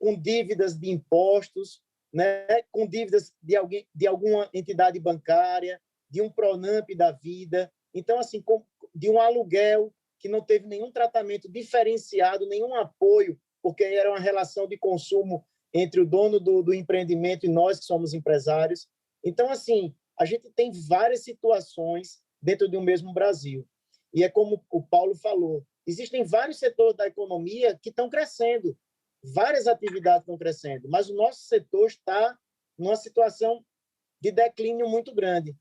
Com dívidas de impostos, né? Com dívidas de alguma entidade bancária, de um Pronamp da vida. Então, assim, de um aluguel que não teve nenhum tratamento diferenciado, nenhum apoio, porque era uma relação de consumo entre o dono do empreendimento e nós, que somos empresários. Então, assim, a gente tem várias situações dentro de um mesmo Brasil. E é como o Paulo falou, existem vários setores da economia que estão crescendo, várias atividades estão crescendo, mas o nosso setor está numa situação de declínio muito grande,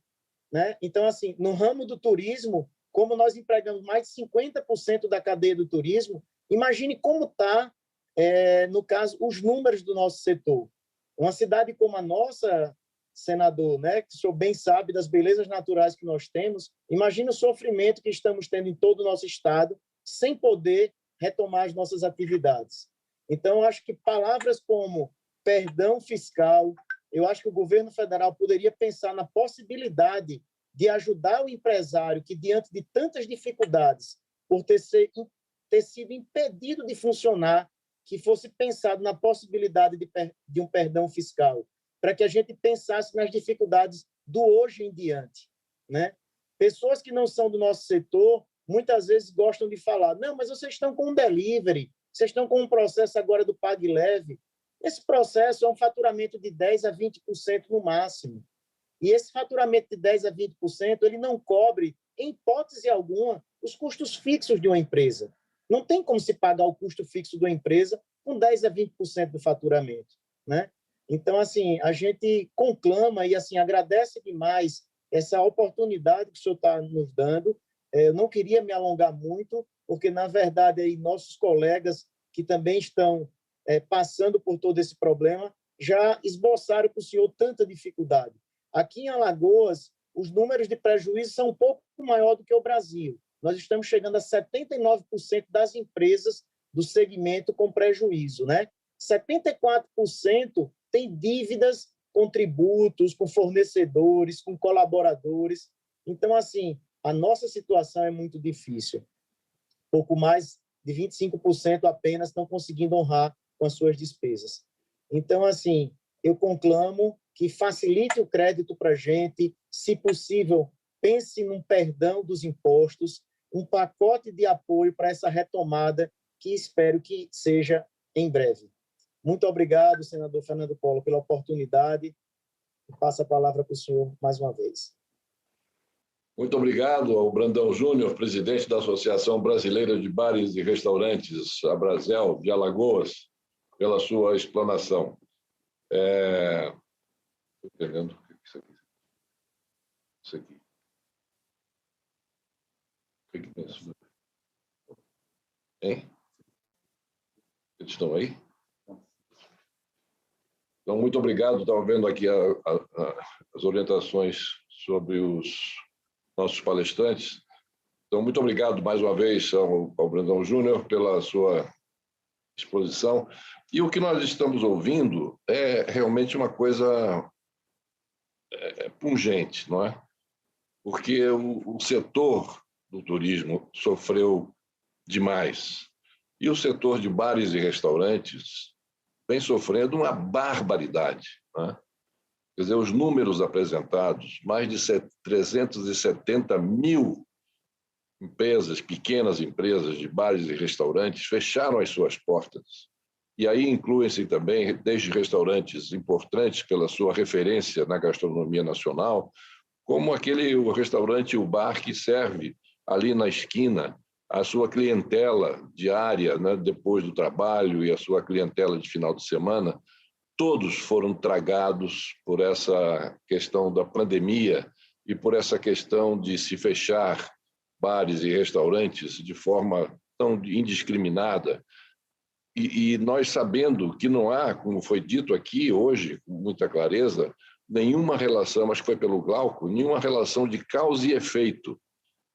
né? Então, assim, no ramo do turismo, como nós empregamos mais de 50% da cadeia do turismo, imagine como está, no caso, os números do nosso setor. Uma cidade como a nossa, senador, né, que o senhor bem sabe das belezas naturais que nós temos, imagine o sofrimento que estamos tendo em todo o nosso estado, sem poder retomar as nossas atividades. Então, eu acho que palavras como perdão fiscal, eu acho que o governo federal poderia pensar na possibilidade de ajudar o empresário que, diante de tantas dificuldades, por ter sido impedido de funcionar, que fosse pensado na possibilidade de um perdão fiscal, para que a gente pensasse nas dificuldades do hoje em diante, né? Pessoas que não são do nosso setor, muitas vezes gostam de falar, não, mas vocês estão com um delivery, vocês estão com um processo agora do Pague Leve. Esse processo é um faturamento de 10% a 20% no máximo. E esse faturamento de 10% a 20%, ele não cobre, em hipótese alguma, os custos fixos de uma empresa. Não tem como se pagar o custo fixo de uma empresa com 10% a 20% do faturamento, né? Então, assim, a gente conclama e assim agradece demais essa oportunidade que o senhor está nos dando. Eu não queria me alongar muito, porque, na verdade, aí, nossos colegas que também estão passando por todo esse problema já esboçaram para o senhor tanta dificuldade. Aqui em Alagoas, os números de prejuízo são um pouco maior do que o Brasil. Nós estamos chegando a 79% das empresas do segmento com prejuízo, né? 74% tem dívidas com tributos, com fornecedores, com colaboradores. Então, assim, a nossa situação é muito difícil. Pouco mais de 25% apenas estão conseguindo honrar com as suas despesas. Então, assim, eu conclamo que facilite o crédito para a gente, se possível, pense num perdão dos impostos, um pacote de apoio para essa retomada que espero que seja em breve. Muito obrigado, senador Fernando Collor, pela oportunidade. Passo a palavra para o senhor mais uma vez. Muito obrigado ao Brandão Júnior, presidente da Associação Brasileira de Bares e Restaurantes, Abrazel, de Alagoas, pela sua explanação. Estou entendendo o que é isso aqui. Isso aqui. O que é isso? Hein? Eles estão aí? Então, muito obrigado. Estava vendo aqui as orientações sobre os nossos palestrantes. Então, muito obrigado mais uma vez ao Brandão Júnior pela sua exposição. E o que nós estamos ouvindo é realmente uma coisa pungente, não é? Porque o setor do turismo sofreu demais. E o setor de bares e restaurantes vem sofrendo uma barbaridade, né? Quer dizer, os números apresentados, mais de 370 mil empresas, pequenas empresas de bares e restaurantes fecharam as suas portas. E aí incluem-se também desde restaurantes importantes pela sua referência na gastronomia nacional, como o restaurante, o bar que serve ali na esquina a sua clientela diária, né, depois do trabalho, e a sua clientela de final de semana, todos foram tragados por essa questão da pandemia e por essa questão de se fechar bares e restaurantes de forma tão indiscriminada. E nós sabendo que não há, como foi dito aqui hoje, com muita clareza, nenhuma relação, acho que foi pelo Glauco, nenhuma relação de causa e efeito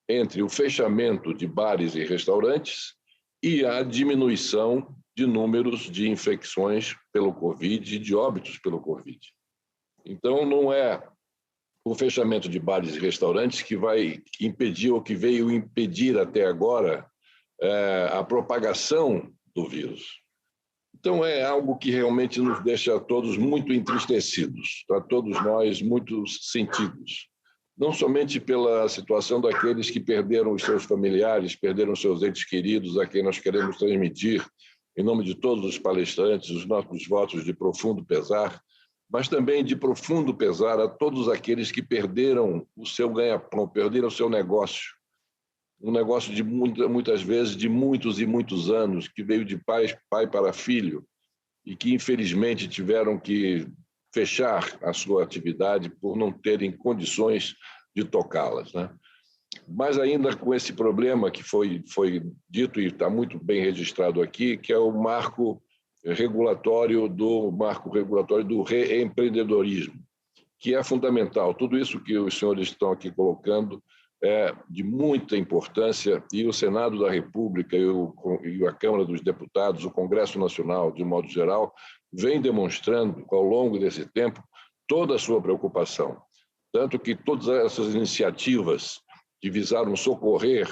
entre o fechamento de bares e restaurantes e a diminuição de números de infecções pelo Covid e de óbitos pelo Covid. Então, não é o fechamento de bares e restaurantes que vai impedir, ou que veio impedir até agora, a propagação do vírus. Então, é algo que realmente nos deixa todos muito entristecidos, a todos nós muito sentidos. Não somente pela situação daqueles que perderam os seus familiares, perderam seus entes queridos, a quem nós queremos transmitir, em nome de todos os palestrantes, os nossos votos de profundo pesar, mas também de profundo pesar a todos aqueles que perderam o seu ganha-pão, perderam o seu negócio. Um negócio de muitas vezes de muitos e muitos anos, que veio de pai para filho, e que infelizmente tiveram que fechar a sua atividade por não terem condições de tocá-las, né? Mas ainda com esse problema que foi dito e está muito bem registrado aqui, que é o marco regulatório do reempreendedorismo, que é fundamental. Tudo isso que os senhores estão aqui colocando é de muita importância, e o Senado da República e a Câmara dos Deputados, o Congresso Nacional, de um modo geral, vem demonstrando, ao longo desse tempo, toda a sua preocupação. Tanto que todas essas iniciativas que visaram socorrer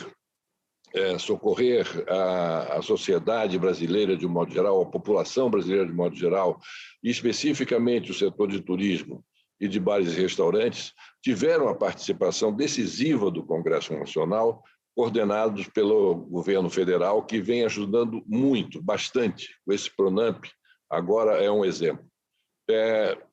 a sociedade brasileira de um modo geral, a população brasileira de um modo geral, e especificamente o setor de turismo e de bares e restaurantes, tiveram a participação decisiva do Congresso Nacional, coordenados pelo governo federal, que vem ajudando muito, bastante. Esse Pronamp agora é um exemplo.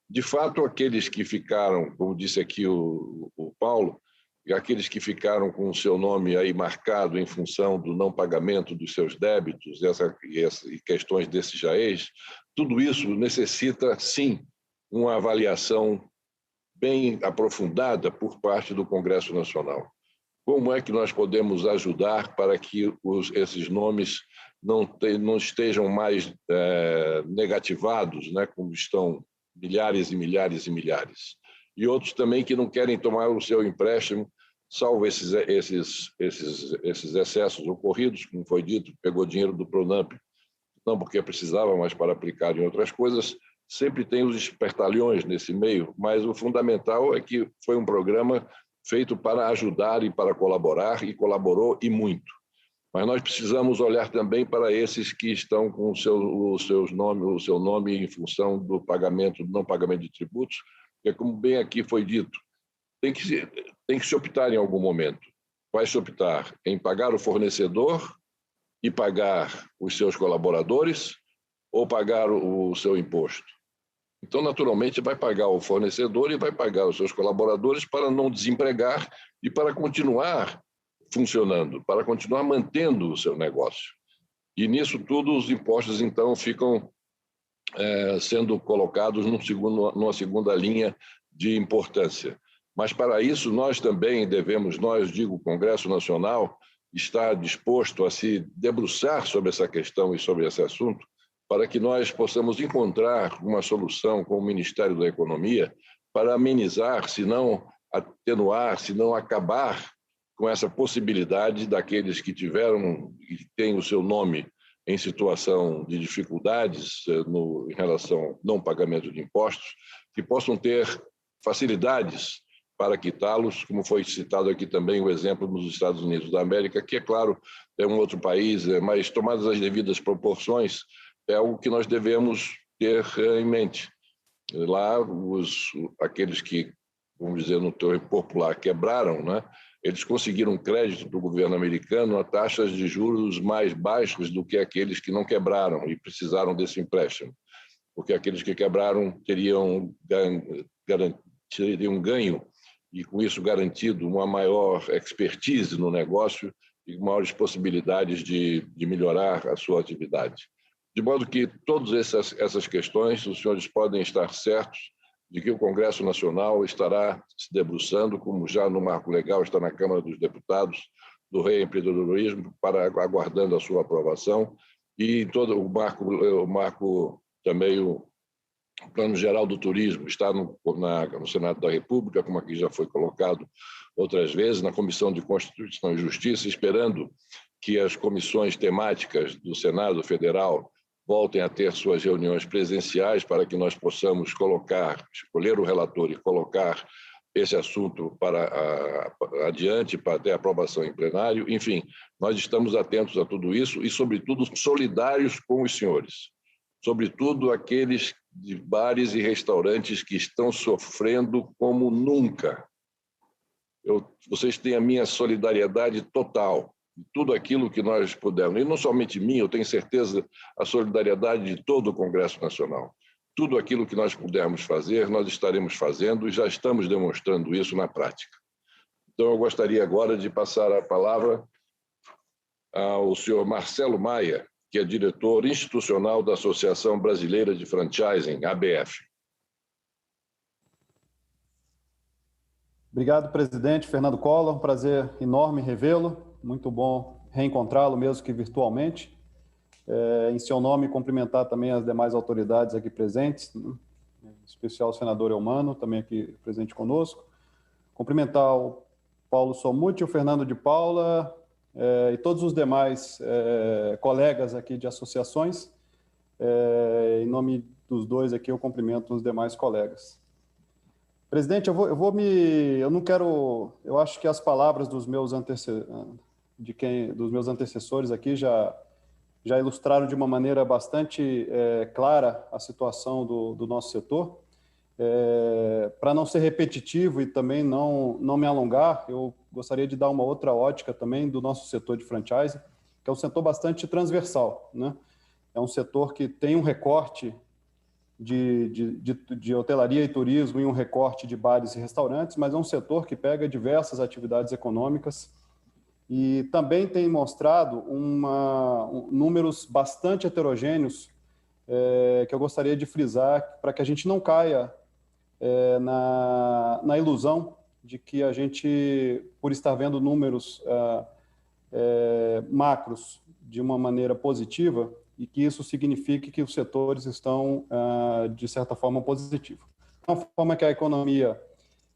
De fato, aqueles que ficaram, como disse aqui o Paulo, e aqueles que ficaram com o seu nome aí marcado em função do não pagamento dos seus débitos e questões desses jaez, tudo isso necessita, sim, uma avaliação bem aprofundada por parte do Congresso Nacional. Como é que nós podemos ajudar para que esses nomes não estejam mais negativados, né, como estão milhares e milhares e milhares? E outros também que não querem tomar o seu empréstimo, salvo esses excessos ocorridos, como foi dito, pegou dinheiro do Pronamp, não porque precisava, mas para aplicar em outras coisas. Sempre tem os espertalhões nesse meio, mas o fundamental é que foi um programa feito para ajudar e para colaborar, e colaborou e muito. Mas nós precisamos olhar também para esses que estão com o seu nome em função do não pagamento de tributos, porque, como bem aqui foi dito, tem que se optar em algum momento. Vai se optar em pagar o fornecedor e pagar os seus colaboradores, ou pagar o seu imposto. Então, naturalmente, vai pagar o fornecedor e vai pagar os seus colaboradores para não desempregar e para continuar funcionando, para continuar mantendo o seu negócio. E nisso tudo os impostos, então, ficam sendo colocados numa segunda linha de importância. Mas, para isso, nós também devemos, digo, o Congresso Nacional está disposto a se debruçar sobre essa questão e sobre esse assunto, para que nós possamos encontrar uma solução com o Ministério da Economia para amenizar, se não atenuar, se não acabar com essa possibilidade daqueles que tiveram e têm o seu nome em situação de dificuldades em relação ao não pagamento de impostos, que possam ter facilidades para quitá-los, como foi citado aqui também o exemplo nos Estados Unidos da América, que, é claro, é um outro país, mas tomadas as devidas proporções, é algo que nós devemos ter em mente. Lá, aqueles que, vamos dizer, no termo popular, quebraram, né? Eles conseguiram crédito do governo americano a taxas de juros mais baixas do que aqueles que não quebraram e precisaram desse empréstimo, porque aqueles que quebraram teriam ganho e, com isso, garantido uma maior expertise no negócio e maiores possibilidades de melhorar a sua atividade. De modo que todas essas questões, os senhores podem estar certos de que o Congresso Nacional estará se debruçando, como já no marco legal está na Câmara dos Deputados, do reempreendedorismo, aguardando a sua aprovação, e todo o marco também, o Plano Geral do Turismo, está no Senado da República, como aqui já foi colocado outras vezes, na Comissão de Constituição e Justiça, esperando que as comissões temáticas do Senado Federal voltem a ter suas reuniões presenciais para que nós possamos escolher o relator e colocar esse assunto para adiante, para ter aprovação em plenário. Enfim, nós estamos atentos a tudo isso e, sobretudo, solidários com os senhores, sobretudo aqueles de bares e restaurantes que estão sofrendo como nunca. Vocês têm a minha solidariedade total. Tudo aquilo que nós pudermos, e não somente minha, eu tenho certeza, a solidariedade de todo o Congresso Nacional. Tudo aquilo que nós pudermos fazer, nós estaremos fazendo e já estamos demonstrando isso na prática. Então, eu gostaria agora de passar a palavra ao senhor Marcelo Maia, que é diretor institucional da Associação Brasileira de Franchising, ABF. Obrigado, presidente Fernando Collor. Um prazer enorme revê-lo. Muito bom reencontrá-lo, mesmo que virtualmente. Em seu nome, cumprimentar também as demais autoridades aqui presentes, né? Em especial o senador Eumano, também aqui presente conosco. Cumprimentar o Paulo Somuti, o Fernando de Paula e todos os demais colegas aqui de associações. Em nome dos dois aqui, eu cumprimento os demais colegas. Presidente, eu não quero... Eu acho que as palavras dos meus antecessores aqui já ilustraram de uma maneira bastante clara a situação do nosso setor. Para não ser repetitivo e também não me alongar, eu gostaria de dar uma outra ótica também do nosso setor de franchising, que é um setor bastante transversal, né? É um setor que tem um recorte de hotelaria e turismo e um recorte de bares e restaurantes, mas é um setor que pega diversas atividades econômicas e também tem mostrado números bastante heterogêneos que eu gostaria de frisar para que a gente não caia na ilusão de que a gente, por estar vendo números macros de uma maneira positiva, e que isso signifique que os setores estão, de certa forma, positivos. De uma forma que a economia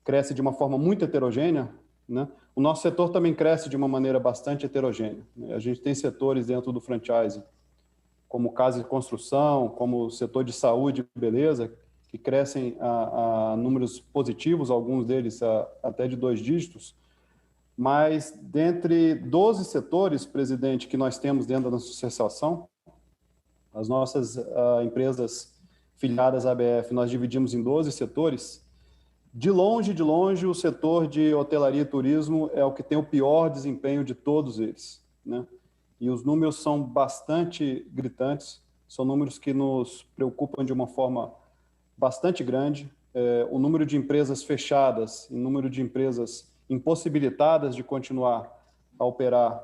cresce de uma forma muito heterogênea, né? O nosso setor também cresce de uma maneira bastante heterogênea, né? A gente tem setores dentro do franchising, como casa de construção, como o setor de saúde e beleza, que crescem a números positivos, alguns deles até de 2 dígitos, mas dentre 12 setores, presidente, que nós temos dentro da nossa associação, as nossas empresas filiadas à ABF, nós dividimos em 12 setores. De longe, o setor de hotelaria e turismo é o que tem o pior desempenho de todos eles, né? E os números são bastante gritantes, são números que nos preocupam de uma forma bastante grande. O número de empresas fechadas, o número de empresas impossibilitadas de continuar a operar,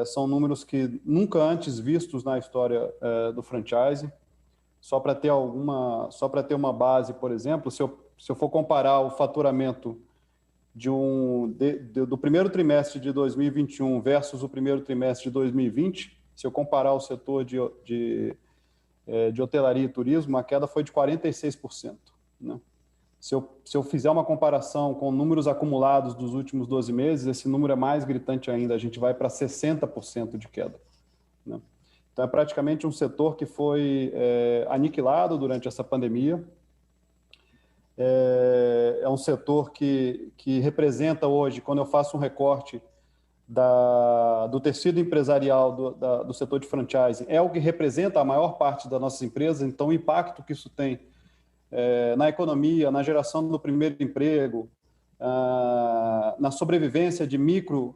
são números que nunca antes vistos na história do franchising. Só para ter uma base, por exemplo, se eu for comparar o faturamento do primeiro trimestre de 2021 versus o primeiro trimestre de 2020, se eu comparar o setor de hotelaria e turismo, a queda foi de 46%. Né? Se eu fizer uma comparação com números acumulados dos últimos 12 meses, esse número é mais gritante ainda, a gente vai para 60% de queda. Né? Então, é praticamente um setor que foi aniquilado durante essa pandemia. É um setor que representa hoje, quando eu faço um recorte do tecido empresarial do setor de franchising, é o que representa a maior parte das nossas empresas, então o impacto que isso tem na economia, na geração do primeiro emprego, na sobrevivência de micro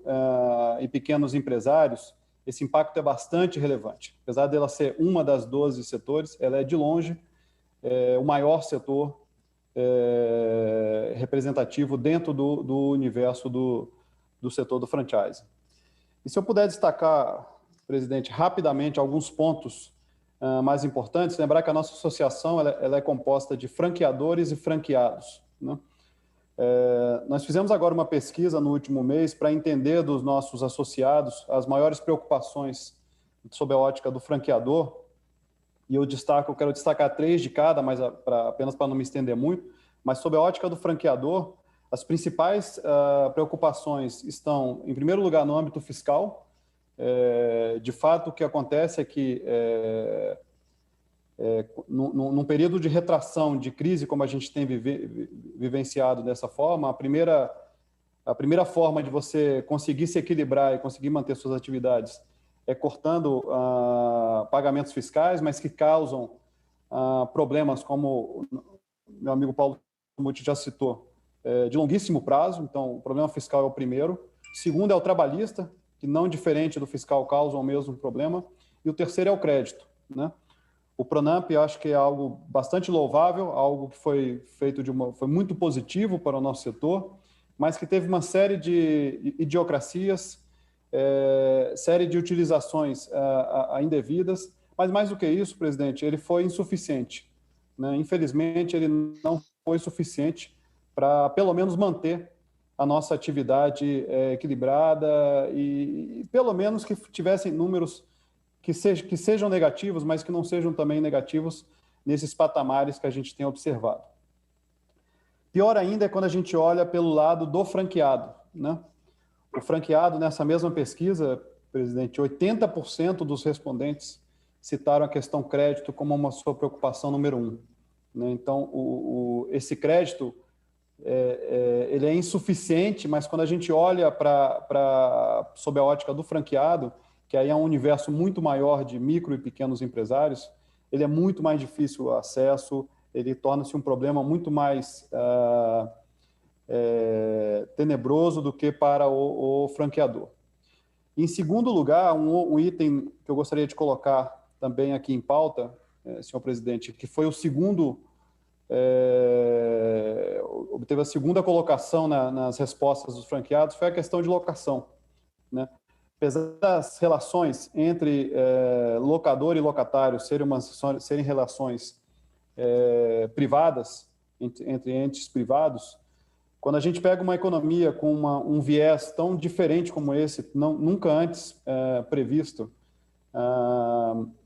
e pequenos empresários, esse impacto é bastante relevante. Apesar dela ser uma das 12 setores, ela é de longe o maior setor representativo dentro do universo do setor do franchising. E se eu puder destacar, presidente, rapidamente alguns pontos mais importantes, lembrar que a nossa associação ela é composta de franqueadores e franqueados. Né? Nós fizemos agora uma pesquisa no último mês para entender dos nossos associados as maiores preocupações sob a ótica do franqueador, e eu quero destacar 3 de cada, mas apenas para não me estender muito, mas sob a ótica do franqueador, as principais preocupações estão, em primeiro lugar, no âmbito fiscal. De fato, o que acontece é que, num período de retração, de crise, como a gente tem vivenciado dessa forma, a primeira forma de você conseguir se equilibrar e conseguir manter suas atividades é cortando pagamentos fiscais, mas que causam problemas, como meu amigo Paulo Muti já citou, de longuíssimo prazo. Então, o problema fiscal é o primeiro. Segundo é o trabalhista, que não diferente do fiscal causa o mesmo problema. E o terceiro é o crédito. Né? O Pronamp, eu acho que é algo bastante louvável, algo que foi feito foi muito positivo para o nosso setor, mas que teve uma série de idiocracias, série de utilizações indevidas, mas mais do que isso, presidente, ele foi insuficiente. Né? Infelizmente, ele não foi suficiente para, pelo menos, manter a nossa atividade equilibrada e, pelo menos, que tivessem números que sejam negativos, mas que não sejam também negativos nesses patamares que a gente tem observado. Pior ainda é quando a gente olha pelo lado do franqueado. Né? O franqueado, nessa mesma pesquisa, presidente, 80% dos respondentes citaram a questão crédito como uma sua preocupação número 1. Né? Então, esse crédito ele é insuficiente, mas quando a gente olha sob a ótica do franqueado, que aí é um universo muito maior de micro e pequenos empresários, ele é muito mais difícil o acesso, ele torna-se um problema muito mais tenebroso do que para o franqueador. Em segundo lugar, um item que eu gostaria de colocar também aqui em pauta, senhor presidente, que foi o segundo, obteve a segunda colocação nas respostas dos franqueados, foi a questão de locação. Né? Apesar das relações entre locador e locatário serem relações privadas, entre entes privados, quando a gente pega uma economia com um viés tão diferente como esse, nunca antes previsto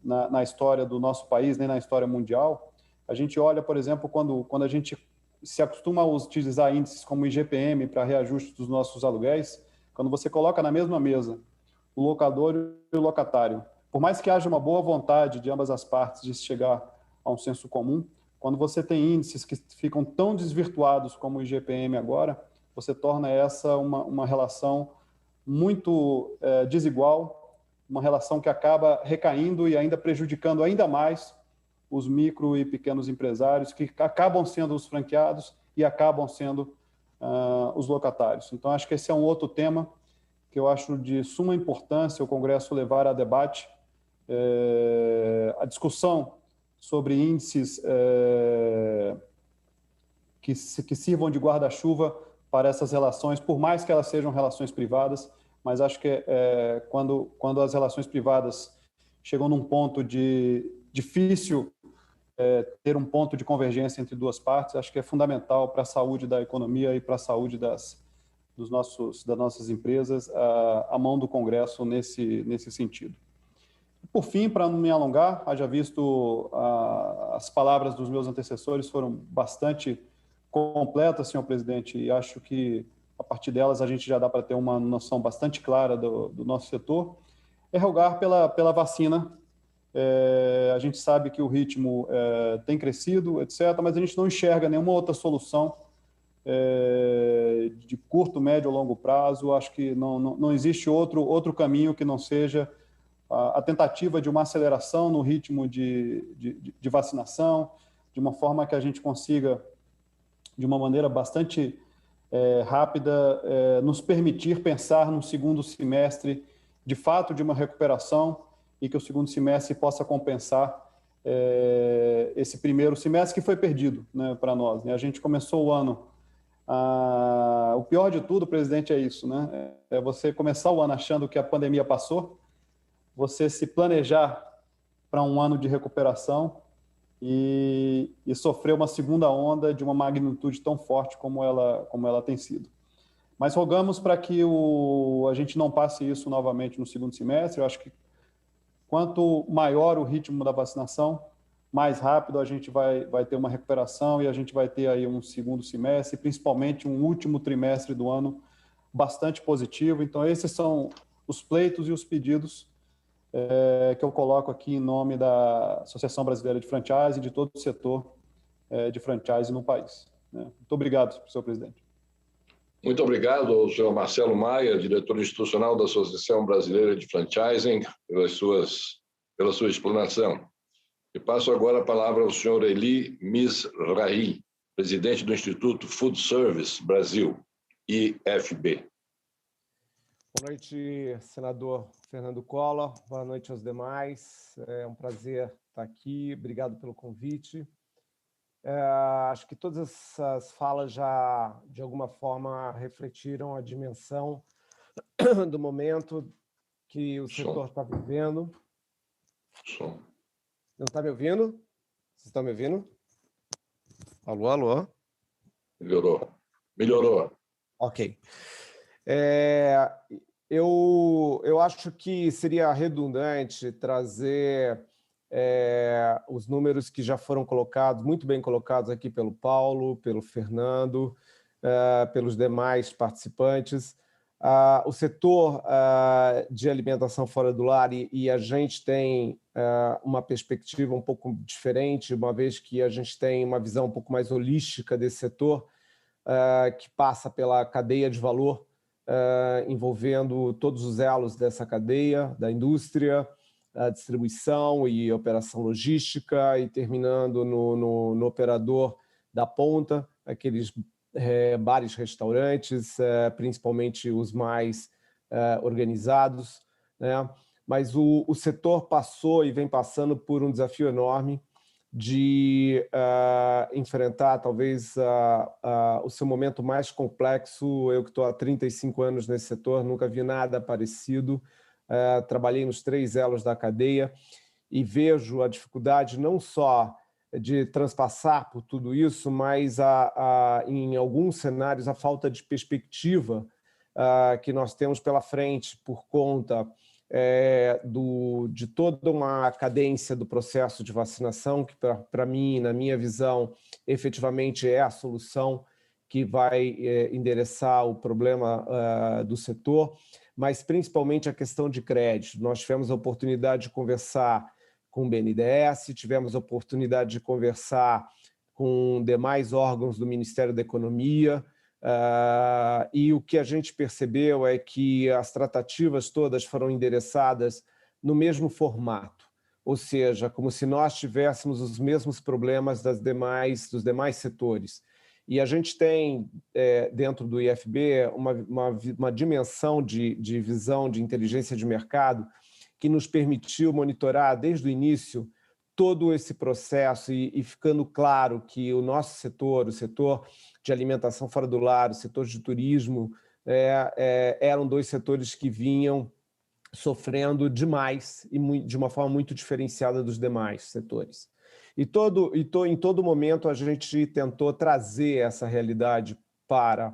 na história do nosso país, nem na história mundial, a gente olha, por exemplo, quando a gente se acostuma a utilizar índices como IGPM para reajuste dos nossos aluguéis, quando você coloca na mesma mesa o locador e o locatário, por mais que haja uma boa vontade de ambas as partes de chegar a um senso comum, quando você tem índices que ficam tão desvirtuados como o IGPM agora, você torna essa uma relação muito desigual, uma relação que acaba recaindo e ainda prejudicando ainda mais os micro e pequenos empresários, que acabam sendo os franqueados e acabam sendo os locatários. Então, acho que esse é um outro tema que eu acho de suma importância o Congresso levar a debate, a discussão sobre índices que sirvam de guarda-chuva para essas relações, por mais que elas sejam relações privadas, mas acho que quando as relações privadas chegam num ponto de difícil ter um ponto de convergência entre duas partes, acho que é fundamental para a saúde da economia e para a saúde das das nossas empresas à mão do Congresso nesse sentido. Por fim, para não me alongar, haja visto as palavras dos meus antecessores foram bastante completas, senhor presidente, e acho que a partir delas a gente já dá para ter uma noção bastante clara do nosso setor, é rogar pela vacina. A gente sabe que o ritmo tem crescido, etc., mas a gente não enxerga nenhuma outra solução de curto, médio ou longo prazo. Acho que não existe outro caminho que não seja a tentativa de uma aceleração no ritmo de vacinação, de uma forma que a gente consiga, de uma maneira bastante rápida, nos permitir pensar no segundo semestre, de fato, de uma recuperação, e que o segundo semestre possa compensar esse primeiro semestre que foi perdido, né, para nós. Né? A gente começou o ano... o pior de tudo, presidente, é isso, né? É você começar o ano achando que a pandemia passou, você se planejar para um ano de recuperação e sofrer uma segunda onda de uma magnitude tão forte como ela tem sido. Mas rogamos para que a gente não passe isso novamente no segundo semestre. Eu acho que quanto maior o ritmo da vacinação, mais rápido a gente vai ter uma recuperação e a gente vai ter aí um segundo semestre, principalmente um último trimestre do ano bastante positivo. Então, esses são os pleitos e os pedidos que eu coloco aqui em nome da Associação Brasileira de Franchise e de todo o setor de franchise no país. Né? Muito obrigado, senhor presidente. Muito obrigado ao senhor Marcelo Maia, diretor institucional da Associação Brasileira de Franchising, pela sua explanação. E passo agora a palavra ao senhor Eli Mizrahi, presidente do Instituto Food Service Brasil, IFB. Boa noite, senador Fernando Collor. Boa noite aos demais. É um prazer estar aqui. Obrigado pelo convite. Acho que todas essas falas já, de alguma forma, refletiram a dimensão do momento que o setor está vivendo. Não está me ouvindo? Vocês estão me ouvindo? Alô, alô? Melhorou. Ok. Eu acho que seria redundante trazer os números que já foram colocados, muito bem colocados aqui pelo Paulo, pelo Fernando, pelos demais participantes. O setor de alimentação fora do lar, e a gente tem uma perspectiva um pouco diferente, uma vez que a gente tem uma visão um pouco mais holística desse setor, que passa pela cadeia de valor, envolvendo todos os elos dessa cadeia, da indústria, a distribuição e operação logística, e terminando no operador da ponta, aqueles bares, restaurantes, principalmente os mais organizados, né? Mas o setor passou e vem passando por um desafio enorme de enfrentar talvez o seu momento mais complexo. Eu que estou há 35 anos nesse setor, nunca vi nada parecido. Trabalhei nos 3 elos da cadeia e vejo a dificuldade não só de transpassar por tudo isso, mas em alguns cenários a falta de perspectiva que nós temos pela frente por conta de toda uma cadência do processo de vacinação, que para mim, na minha visão, efetivamente é a solução que vai endereçar o problema do setor, mas principalmente a questão de crédito. Nós tivemos a oportunidade de conversar com o BNDES, tivemos a oportunidade de conversar com demais órgãos do Ministério da Economia, e o que a gente percebeu é que as tratativas todas foram endereçadas no mesmo formato, ou seja, como se nós tivéssemos os mesmos problemas dos demais setores. E a gente tem, dentro do IFB, uma dimensão de visão de inteligência de mercado que nos permitiu monitorar desde o início todo esse processo e ficando claro que o nosso setor, o setor de alimentação fora do lar, o setor de turismo, eram 2 setores que vinham sofrendo demais e de uma forma muito diferenciada dos demais setores. Em todo momento a gente tentou trazer essa realidade para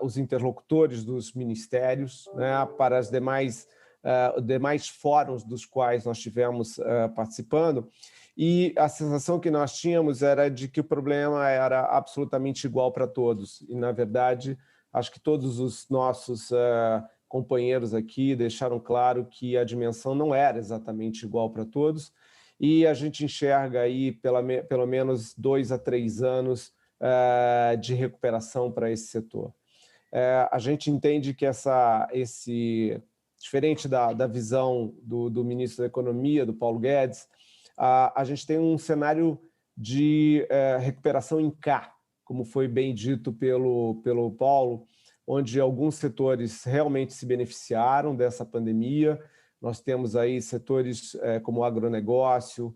os interlocutores dos ministérios, né, para as demais fóruns dos quais nós estivemos participando, e a sensação que nós tínhamos era de que o problema era absolutamente igual para todos. E, na verdade, acho que todos os nossos companheiros aqui deixaram claro que a dimensão não era exatamente igual para todos, e a gente enxerga aí pelo menos 2 a 3 anos de recuperação para esse setor. A gente entende que diferente da visão do ministro da Economia, do Paulo Guedes, a gente tem um cenário de recuperação em K, como foi bem dito pelo Paulo, onde alguns setores realmente se beneficiaram dessa pandemia. Nós temos aí setores como o agronegócio,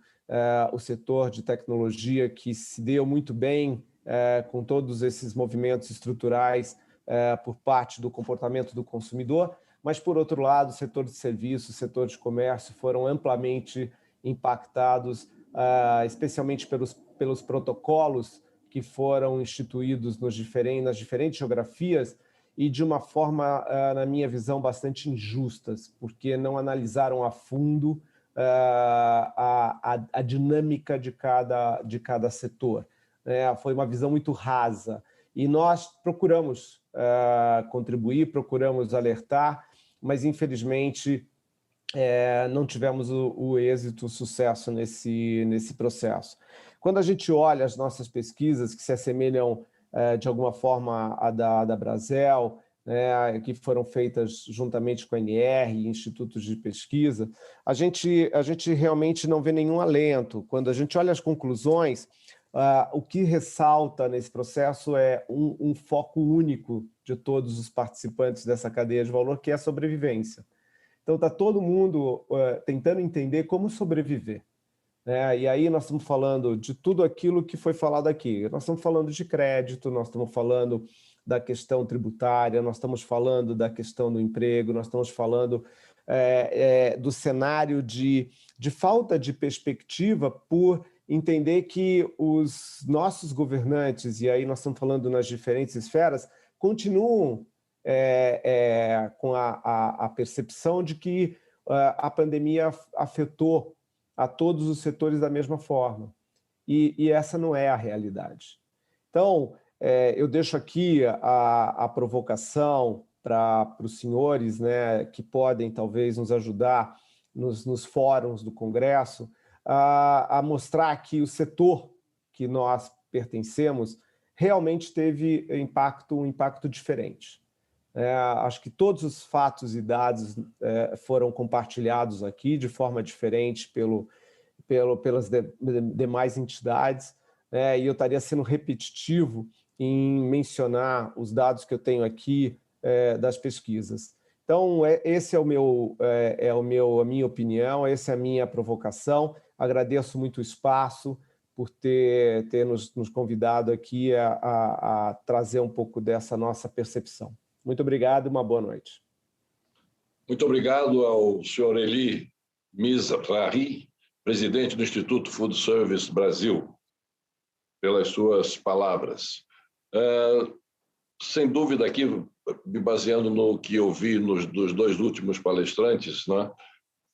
o setor de tecnologia, que se deu muito bem com todos esses movimentos estruturais por parte do comportamento do consumidor, mas, por outro lado, o setor de serviços, o setor de comércio foram amplamente impactados, especialmente pelos protocolos que foram instituídos nas diferentes geografias e de uma forma, na minha visão, bastante injustas, porque não analisaram a fundo a dinâmica de cada setor. Foi uma visão muito rasa. E nós procuramos contribuir, procuramos alertar, mas, infelizmente, não tivemos o êxito, o sucesso nesse processo. Quando a gente olha as nossas pesquisas, que se assemelham de alguma forma à da Brasel, né, que foram feitas juntamente com a ANR e institutos de pesquisa, a gente realmente não vê nenhum alento. Quando a gente olha as conclusões, o que ressalta nesse processo é um foco único de todos os participantes dessa cadeia de valor, que é a sobrevivência. Então, está todo mundo tentando entender como sobreviver. E aí nós estamos falando de tudo aquilo que foi falado aqui. Nós estamos falando de crédito, nós estamos falando da questão tributária, nós estamos falando da questão do emprego, nós estamos falando do cenário de falta de perspectiva por entender que os nossos governantes, e aí nós estamos falando nas diferentes esferas, continuam com a percepção de que a pandemia afetou a todos os setores da mesma forma. E essa não é a realidade. Então, eu deixo aqui a provocação para os senhores, né, que podem talvez nos ajudar nos fóruns do Congresso, a mostrar que o setor que nós pertencemos realmente teve um impacto diferente. Acho que todos os fatos e dados foram compartilhados aqui de forma diferente pelas demais entidades, e eu estaria sendo repetitivo em mencionar os dados que eu tenho aqui das pesquisas. Então, esse é a minha opinião, essa é a minha provocação. Agradeço muito o espaço por ter nos convidado aqui a trazer um pouco dessa nossa percepção. Muito obrigado e uma boa noite. Muito obrigado ao senhor Elie Mizrahi, presidente do Instituto Food Service Brasil, pelas suas palavras. Sem dúvida, aqui, me baseando no que eu vi dos 2 últimos palestrantes, né,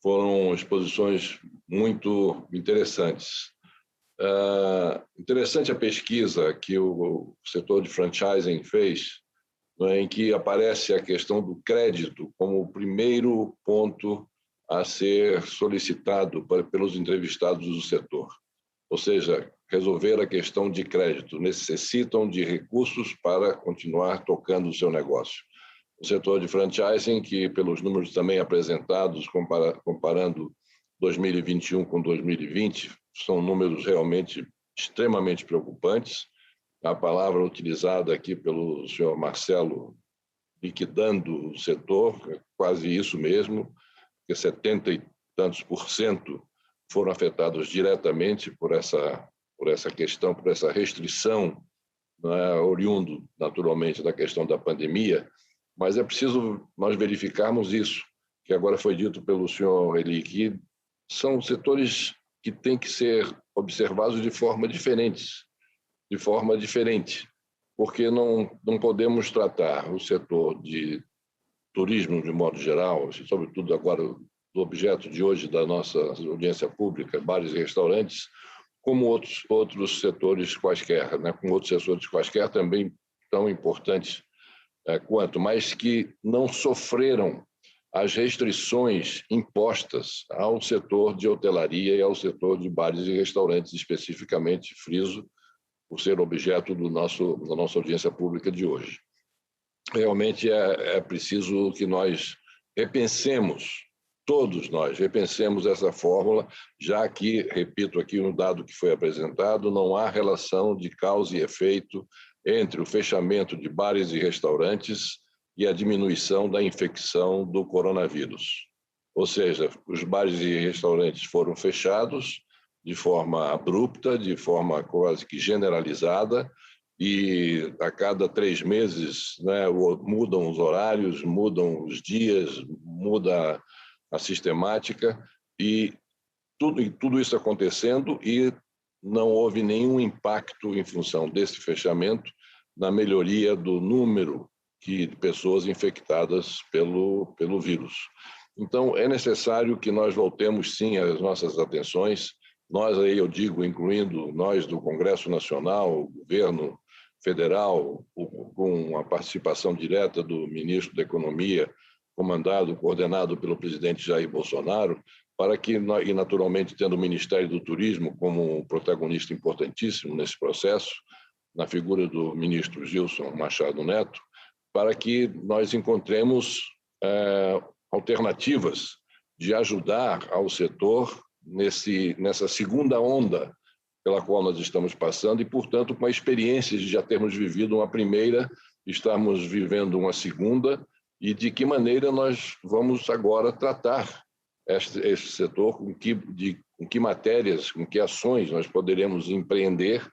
foram exposições muito interessantes. Interessante a pesquisa que o setor de franchising fez, em que aparece a questão do crédito como o primeiro ponto a ser solicitado pelos entrevistados do setor. Ou seja, resolver a questão de crédito. Necessitam de recursos para continuar tocando o seu negócio. O setor de franchising, que pelos números também apresentados, comparando 2021 com 2020, são números realmente extremamente preocupantes. A palavra utilizada aqui pelo senhor Marcelo, liquidando o setor, é quase isso mesmo, porque 70 e tantos % foram afetados diretamente por essa questão, por essa restrição, oriundo naturalmente da questão da pandemia, mas é preciso nós verificarmos isso, que agora foi dito pelo senhor Elie, que são setores que têm que ser observados de forma diferente. porque não podemos tratar o setor de turismo de modo geral, sobretudo agora do objeto de hoje da nossa audiência pública, bares e restaurantes, como outros setores quaisquer, né? Como outros setores quaisquer também tão importantes quanto, mas que não sofreram as restrições impostas ao setor de hotelaria e ao setor de bares e restaurantes, especificamente, friso, por ser objeto da nossa audiência pública de hoje. Realmente é preciso que nós repensemos, todos nós repensemos essa fórmula, já que, repito aqui um dado que foi apresentado, não há relação de causa e efeito entre o fechamento de bares e restaurantes e a diminuição da infecção do coronavírus. Ou seja, os bares e restaurantes foram fechados de forma abrupta, de forma quase que generalizada, e a cada 3 meses, né, mudam os horários, mudam os dias, muda a sistemática, e tudo isso acontecendo, e não houve nenhum impacto em função desse fechamento na melhoria do número de pessoas infectadas pelo vírus. Então, é necessário que nós voltemos, sim, às nossas atenções. Nós, aí eu digo, incluindo nós do Congresso Nacional, o governo federal, com a participação direta do ministro da Economia, coordenado pelo presidente Jair Bolsonaro, para que, e naturalmente tendo o Ministério do Turismo como um protagonista importantíssimo nesse processo, na figura do ministro Gilson Machado Neto, para que nós encontremos alternativas de ajudar ao setor nessa segunda onda pela qual nós estamos passando e, portanto, com a experiência de já termos vivido uma primeira, estamos vivendo uma segunda, e de que maneira nós vamos agora tratar este setor, com que matérias, com que ações nós poderemos empreender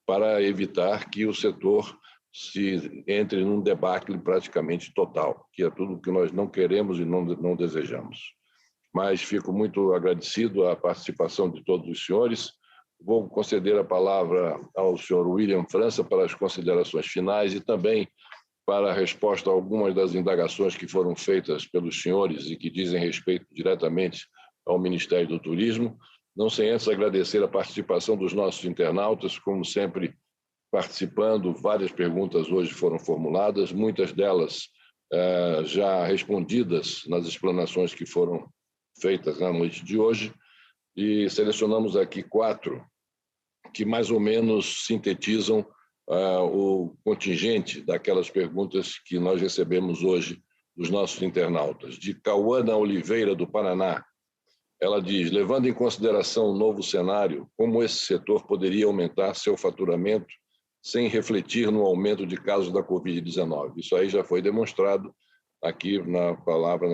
para evitar que o setor se entre num debacle praticamente total, que é tudo que nós não queremos e não desejamos. Mas fico muito agradecido à participação de todos os senhores. Vou conceder a palavra ao senhor William França para as considerações finais e também para a resposta a algumas das indagações que foram feitas pelos senhores e que dizem respeito diretamente ao Ministério do Turismo. Não sem antes agradecer a participação dos nossos internautas, como sempre, participando. Várias perguntas hoje foram formuladas, muitas delas já respondidas nas explanações que foram feitas na noite de hoje, e selecionamos aqui 4 que mais ou menos sintetizam o contingente daquelas perguntas que nós recebemos hoje dos nossos internautas. De Cauana Oliveira, do Paraná, ela diz: levando em consideração o novo cenário, como esse setor poderia aumentar seu faturamento sem refletir no aumento de casos da Covid-19? Isso aí já foi demonstrado aqui na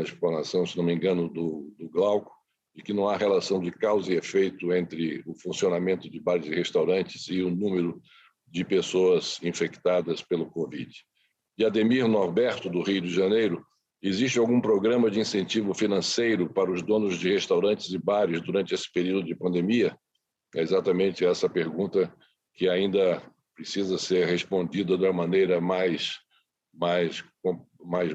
explanação, se não me engano, do Glauco, de que não há relação de causa e efeito entre o funcionamento de bares e restaurantes e o número de pessoas infectadas pelo Covid. De Ademir Norberto, do Rio de Janeiro, existe algum programa de incentivo financeiro para os donos de restaurantes e bares durante esse período de pandemia? É exatamente essa pergunta que ainda precisa ser respondida de uma maneira mais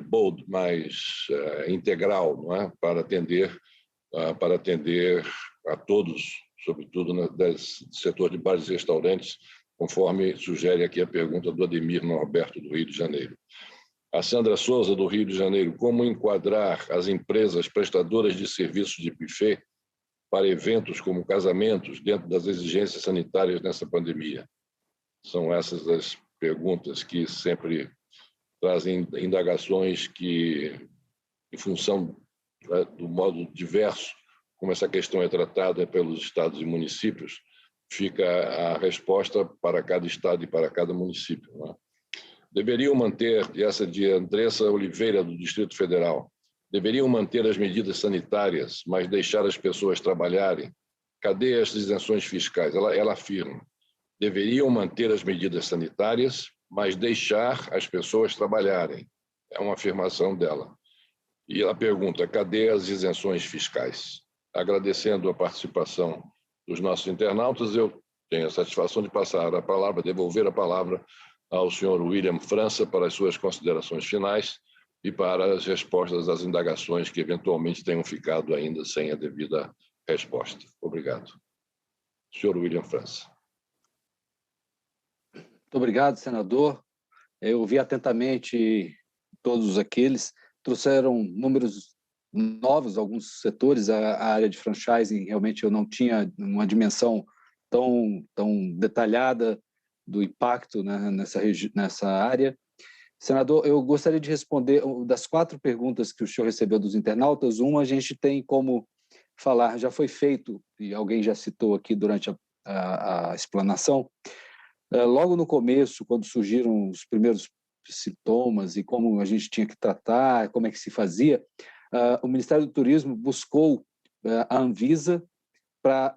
bold, mais integral, não é? Para atender a todos, sobretudo no setor de bares e restaurantes, conforme sugere aqui a pergunta do Ademir Norberto, do Rio de Janeiro. A Sandra Souza, do Rio de Janeiro: como enquadrar as empresas prestadoras de serviços de buffet para eventos como casamentos dentro das exigências sanitárias nessa pandemia? São essas as perguntas que sempre trazem indagações que, em função do modo diverso como essa questão é tratada pelos estados e municípios, fica a resposta para cada estado e para cada município, não é? Deveriam manter, e essa de Andressa Oliveira, do Distrito Federal, deveriam manter as medidas sanitárias, mas deixar as pessoas trabalharem? Cadê as isenções fiscais? Ela afirma: deveriam manter as medidas sanitárias, mas deixar as pessoas trabalharem. É uma afirmação dela. E ela pergunta: cadê as isenções fiscais? Agradecendo a participação dos nossos internautas, eu tenho a satisfação de passar a palavra, devolver a palavra ao senhor William França para as suas considerações finais e para as respostas às indagações que eventualmente tenham ficado ainda sem a devida resposta. Obrigado. Senhor William França. Muito obrigado, senador. Eu ouvi atentamente todos aqueles, trouxeram números novos, alguns setores, a área de franchising, realmente eu não tinha uma dimensão tão detalhada do impacto, né, nessa área. Senador, eu gostaria de responder das 4 perguntas que o senhor recebeu dos internautas. Uma a gente tem como falar, já foi feito, e alguém já citou aqui durante a explanação, logo no começo, quando surgiram os primeiros sintomas e como a gente tinha que tratar, como é que se fazia, o Ministério do Turismo buscou a Anvisa para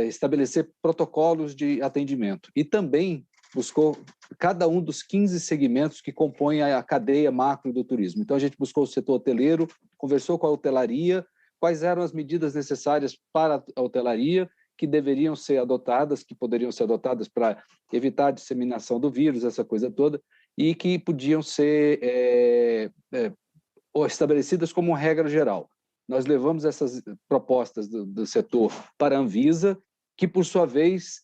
estabelecer protocolos de atendimento e também buscou cada um dos 15 segmentos que compõem a cadeia macro do turismo. Então, a gente buscou o setor hoteleiro, conversou com a hotelaria, quais eram as medidas necessárias para a hotelaria que deveriam ser adotadas, que poderiam ser adotadas para evitar a disseminação do vírus, essa coisa toda, e que podiam ser estabelecidas como regra geral. Nós levamos essas propostas do setor para a Anvisa, que, por sua vez,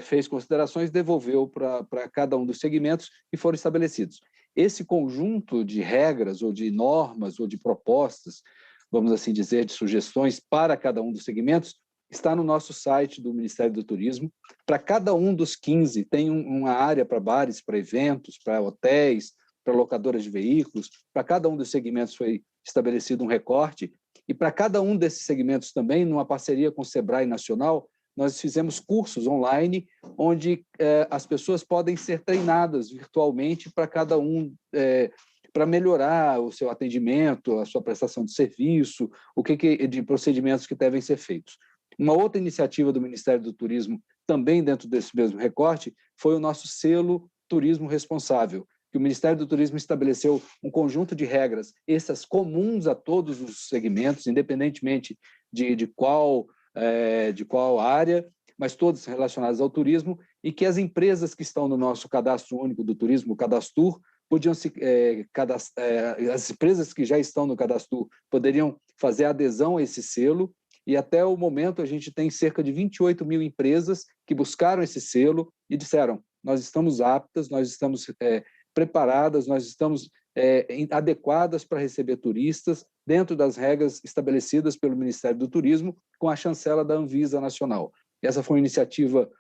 fez considerações, devolveu para cada um dos segmentos e foram estabelecidos. Esse conjunto de regras, ou de normas, ou de propostas, vamos assim dizer, de sugestões para cada um dos segmentos, está no nosso site do Ministério do Turismo. Para cada um dos 15, tem uma área para bares, para eventos, para hotéis, para locadoras de veículos. Para cada um dos segmentos foi estabelecido um recorte. E para cada um desses segmentos também, numa parceria com o Sebrae Nacional, nós fizemos cursos online, onde as pessoas podem ser treinadas virtualmente para cada um, para melhorar o seu atendimento, a sua prestação de serviço, de procedimentos que devem ser feitos. Uma outra iniciativa do Ministério do Turismo, também dentro desse mesmo recorte, foi o nosso selo Turismo Responsável, que o Ministério do Turismo estabeleceu um conjunto de regras, essas comuns a todos os segmentos, independentemente de qual área, mas todas relacionadas ao turismo, e que as empresas que estão no nosso cadastro único do turismo, o Cadastur, podiam as empresas que já estão no Cadastur poderiam fazer adesão a esse selo, e até o momento a gente tem cerca de 28 mil empresas que buscaram esse selo e disseram, nós estamos aptas, nós estamos preparadas, nós estamos adequadas para receber turistas dentro das regras estabelecidas pelo Ministério do Turismo com a chancela da Anvisa Nacional. Essa foi uma iniciativa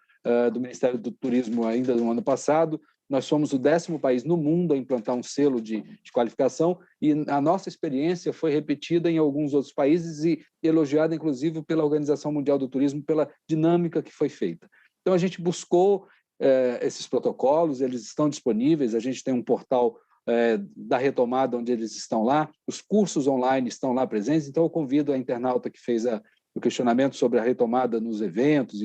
do Ministério do Turismo ainda no ano passado. Nós somos o 10º país no mundo a implantar um selo de qualificação e a nossa experiência foi repetida em alguns outros países e elogiada, inclusive, pela Organização Mundial do Turismo, pela dinâmica que foi feita. Então, a gente buscou esses protocolos, eles estão disponíveis, a gente tem um portal da retomada onde eles estão lá, os cursos online estão lá presentes, então eu convido a internauta que fez o questionamento sobre a retomada nos eventos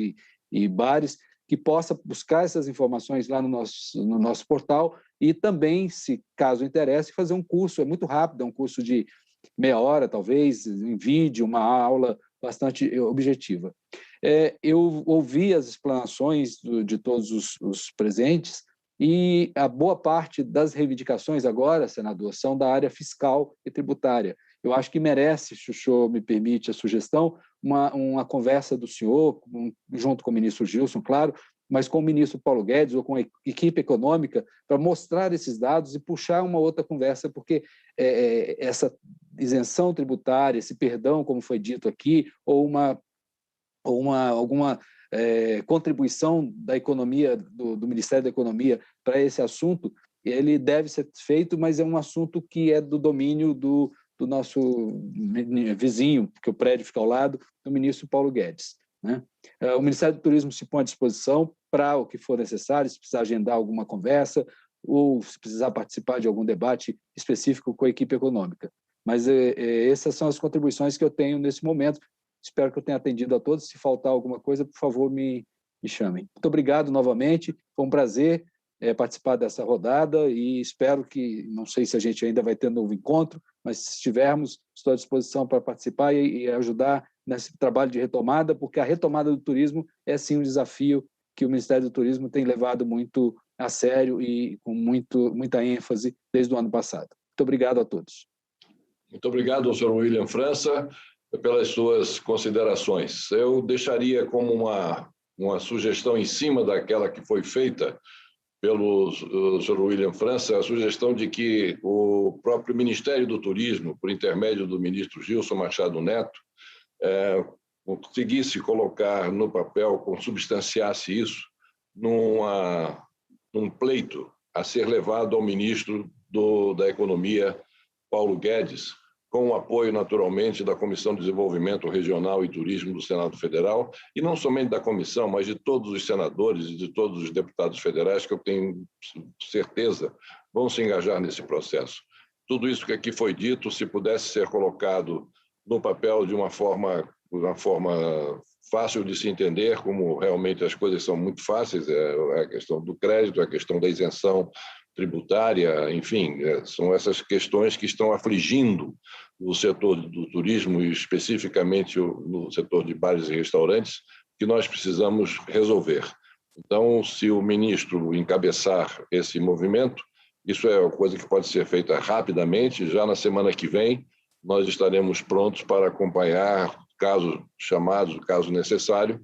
e bares, que possa buscar essas informações lá no nosso portal e também, se caso interesse, fazer um curso, é muito rápido, é um curso de meia hora, talvez, em vídeo, uma aula bastante objetiva. Eu ouvi as explanações de todos os presentes e a boa parte das reivindicações agora, senador, são da área fiscal e tributária. Eu acho que merece, se o senhor me permite a sugestão, uma conversa do senhor, junto com o ministro Gilson, claro, mas com o ministro Paulo Guedes ou com a equipe econômica, para mostrar esses dados e puxar uma outra conversa, porque essa isenção tributária, esse perdão, como foi dito aqui, ou alguma contribuição da economia, do Ministério da Economia para esse assunto, ele deve ser feito, mas é um assunto que é do domínio do nosso vizinho, porque o prédio fica ao lado, do ministro Paulo Guedes, né? O Ministério do Turismo se põe à disposição para o que for necessário, se precisar agendar alguma conversa ou se precisar participar de algum debate específico com a equipe econômica. Mas essas são as contribuições que eu tenho nesse momento. Espero que eu tenha atendido a todos. Se faltar alguma coisa, por favor, me chamem. Muito obrigado novamente. Foi um prazer participar dessa rodada e espero que, não sei se a gente ainda vai ter um novo encontro, mas se tivermos, estou à disposição para participar e ajudar nesse trabalho de retomada, porque a retomada do turismo é, sim, um desafio que o Ministério do Turismo tem levado muito a sério e com muita ênfase desde o ano passado. Muito obrigado a todos. Muito obrigado, Sr. William França, pelas suas considerações. Eu deixaria como uma sugestão em cima daquela que foi feita pelo Sr. William França, a sugestão de que o próprio Ministério do Turismo, por intermédio do ministro Gilson Machado Neto, conseguisse colocar no papel, consubstanciasse isso num pleito a ser levado ao ministro da Economia, Paulo Guedes, com o apoio, naturalmente, da Comissão de Desenvolvimento Regional e Turismo do Senado Federal, e não somente da comissão, mas de todos os senadores e de todos os deputados federais, que eu tenho certeza vão se engajar nesse processo. Tudo isso que aqui foi dito, se pudesse ser colocado no papel de uma forma fácil de se entender, como realmente as coisas são muito fáceis, é a questão do crédito, a questão da isenção tributária, enfim, são essas questões que estão afligindo o setor do turismo e especificamente no setor de bares e restaurantes, que nós precisamos resolver. Então, se o ministro encabeçar esse movimento, isso é uma coisa que pode ser feita rapidamente, já na semana que vem nós estaremos prontos para acompanhar, caso chamado, caso necessário,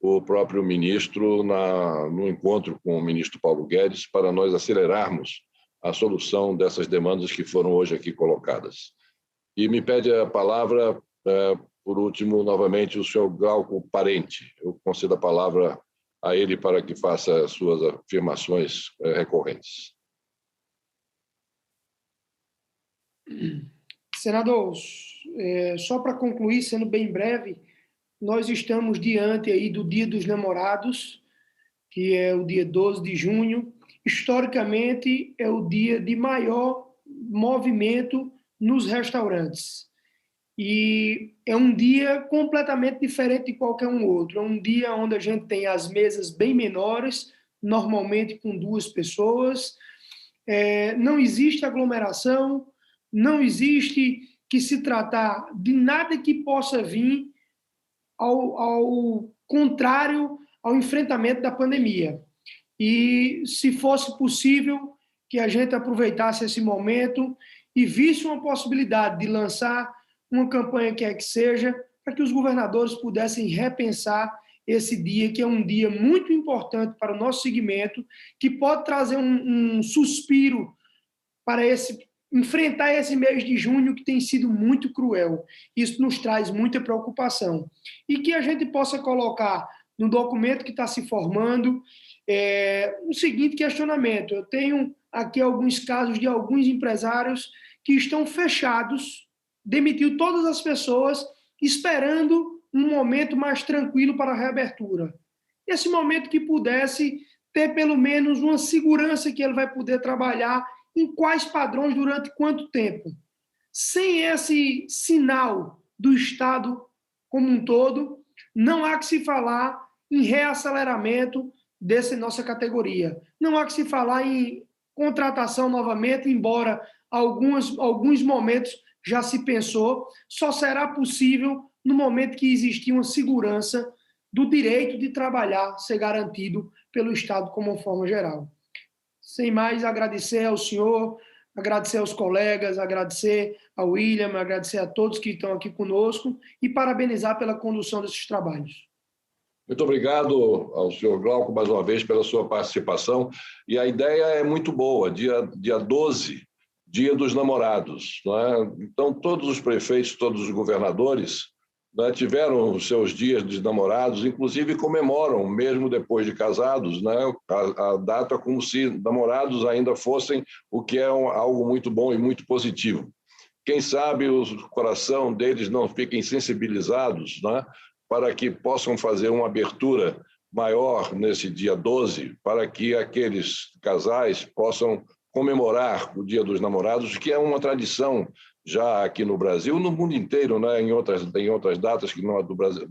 o próprio ministro no encontro com o ministro Paulo Guedes para nós acelerarmos a solução dessas demandas que foram hoje aqui colocadas. E me pede a palavra, por último, novamente, o senhor Glauco Parente. Eu concedo a palavra a ele para que faça as suas afirmações recorrentes. Senador, só para concluir, sendo bem breve, nós estamos diante aí do Dia dos Namorados, que é o dia 12 de junho. Historicamente, é o dia de maior movimento nos restaurantes. E é um dia completamente diferente de qualquer um outro. É um dia onde a gente tem as mesas bem menores, normalmente com 2 pessoas. Não existe aglomeração, não existe que se tratar de nada que possa vir ao contrário ao enfrentamento da pandemia. E, se fosse possível, que a gente aproveitasse esse momento e visse uma possibilidade de lançar uma campanha que seja, para que os governadores pudessem repensar esse dia, que é um dia muito importante para o nosso segmento, que pode trazer um suspiro para enfrentar esse mês de junho, que tem sido muito cruel. Isso nos traz muita preocupação. E que a gente possa colocar no documento que está se formando o seguinte questionamento. Eu tenho aqui alguns casos de alguns empresários que estão fechados, demitiu todas as pessoas, esperando um momento mais tranquilo para a reabertura. Esse momento que pudesse ter pelo menos uma segurança que ele vai poder trabalhar em quais padrões, durante quanto tempo. Sem esse sinal do Estado como um todo, não há que se falar em reaceleramento dessa nossa categoria. Não há que se falar em contratação novamente, embora alguns momentos já se pensou, só será possível no momento que existir uma segurança do direito de trabalhar ser garantido pelo Estado como uma forma geral. Sem mais, agradecer ao senhor, agradecer aos colegas, agradecer ao William, agradecer a todos que estão aqui conosco e parabenizar pela condução desses trabalhos. Muito obrigado ao senhor Glauco, mais uma vez, pela sua participação. E a ideia é muito boa, dia 12, Dia dos Namorados. Não é? Então, todos os prefeitos, todos os governadores, né, tiveram os seus dias de namorados, inclusive comemoram, mesmo depois de casados, né, a data como se namorados ainda fossem, o que é algo muito bom e muito positivo. Quem sabe o coração deles não fiquem sensibilizados, né, para que possam fazer uma abertura maior nesse dia 12, para que aqueles casais possam comemorar o Dia dos Namorados, que é uma tradição já aqui no Brasil, no mundo inteiro, né? Em outras datas que não é do Brasil,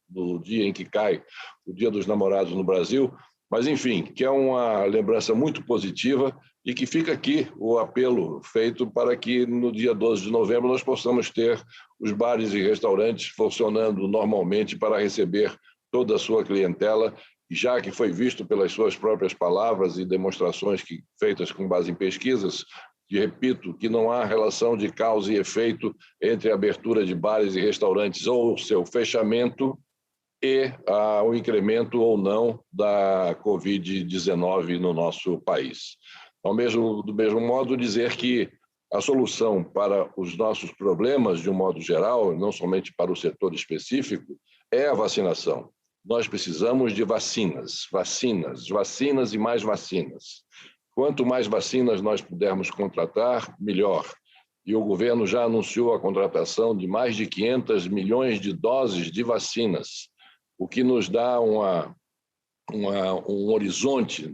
do dia em que cai o Dia dos Namorados no Brasil, mas enfim, que é uma lembrança muito positiva e que fica aqui o apelo feito para que no dia 12 de novembro nós possamos ter os bares e restaurantes funcionando normalmente para receber toda a sua clientela já que foi visto pelas suas próprias palavras e demonstrações feitas com base em pesquisas, que repito que não há relação de causa e efeito entre a abertura de bares e restaurantes ou seu fechamento e o incremento ou não da Covid-19 no nosso país. Do mesmo modo, dizer que a solução para os nossos problemas, de um modo geral, não somente para o setor específico, é a vacinação. Nós precisamos de vacinas e mais vacinas. Quanto mais vacinas nós pudermos contratar, melhor. E o governo já anunciou a contratação de mais de 500 milhões de doses de vacinas, o que nos dá um horizonte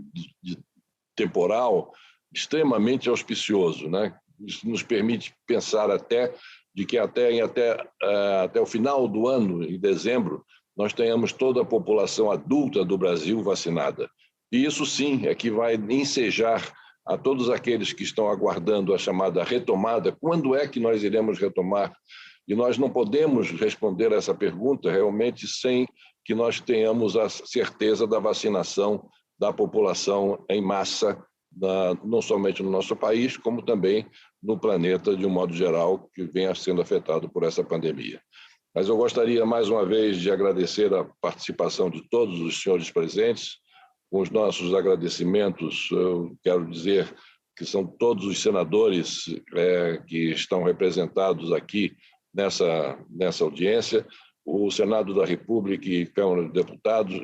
temporal extremamente auspicioso, né? Isso nos permite pensar até o final do ano, em dezembro, nós tenhamos toda a população adulta do Brasil vacinada. E isso sim é que vai ensejar a todos aqueles que estão aguardando a chamada retomada, quando é que nós iremos retomar? E nós não podemos responder essa pergunta realmente sem que nós tenhamos a certeza da vacinação da população em massa, não somente no nosso país, como também no planeta de um modo geral, que venha sendo afetado por essa pandemia. Mas eu gostaria, mais uma vez, de agradecer a participação de todos os senhores presentes. Com os nossos agradecimentos, eu quero dizer que são todos os senadores que estão representados aqui nessa audiência. O Senado da República e Câmara dos Deputados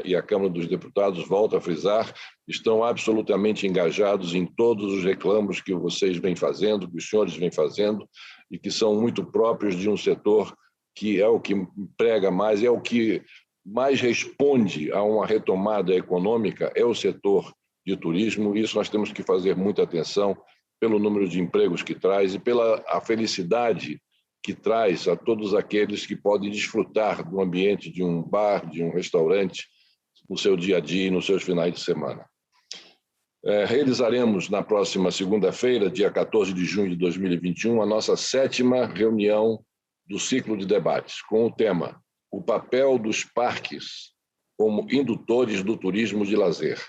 e a Câmara dos Deputados, volto a frisar, estão absolutamente engajados em todos os reclamos que vocês vêm fazendo, que os senhores vêm fazendo, e que são muito próprios de um setor que é o que emprega mais, é o que mais responde a uma retomada econômica, é o setor de turismo. Isso nós temos que fazer muita atenção pelo número de empregos que traz e pela a felicidade que traz a todos aqueles que podem desfrutar do ambiente de um bar, de um restaurante, no seu dia a dia e nos seus finais de semana. Realizaremos na próxima segunda-feira, dia 14 de junho de 2021, a nossa 7ª reunião do ciclo de debates, com o tema O papel dos parques como indutores do turismo de lazer,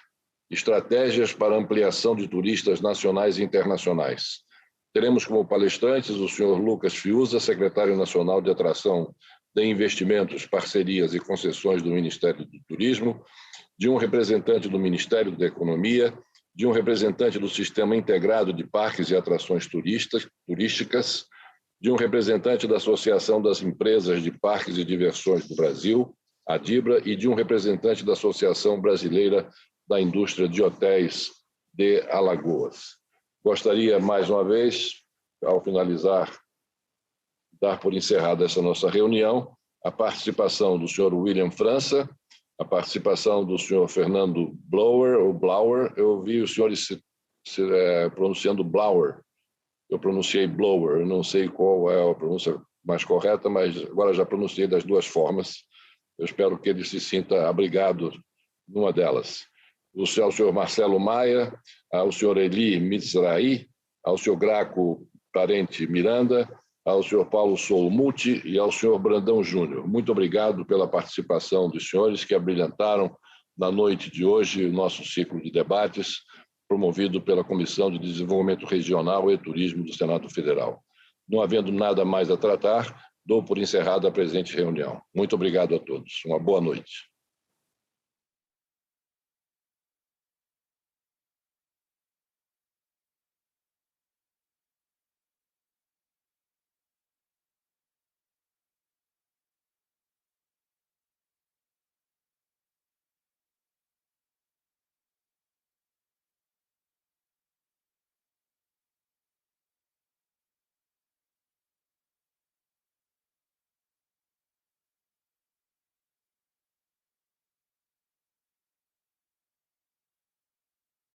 estratégias para ampliação de turistas nacionais e internacionais. Teremos como palestrantes o senhor Lucas Fiuza, secretário nacional de Atração de Investimentos, Parcerias e Concessões do Ministério do Turismo, de um representante do Ministério da Economia, de um representante do Sistema Integrado de Parques e Atrações Turísticas, de um representante da Associação das Empresas de Parques e Diversões do Brasil, a DIBRA, e de um representante da Associação Brasileira da Indústria de Hotéis de Alagoas. Gostaria, mais uma vez, ao finalizar, dar por encerrada essa nossa reunião, a participação do senhor William França, a participação do senhor Fernando Blauer, eu ouvi os senhores pronunciando Blauer, eu pronunciei Blower, eu não sei qual é a pronúncia mais correta, mas agora já pronunciei das duas formas. Eu espero que ele se sinta abrigado numa delas. Ao senhor Marcelo Maia, ao senhor Eli Mizrahi, ao senhor Graco Parente Miranda, ao senhor Paulo Solmuti e ao senhor Brandão Júnior. Muito obrigado pela participação dos senhores que abrilhantaram na noite de hoje o nosso ciclo de debates, promovido pela Comissão de Desenvolvimento Regional e Turismo do Senado Federal. Não havendo nada mais a tratar, dou por encerrada a presente reunião. Muito obrigado a todos. Uma boa noite.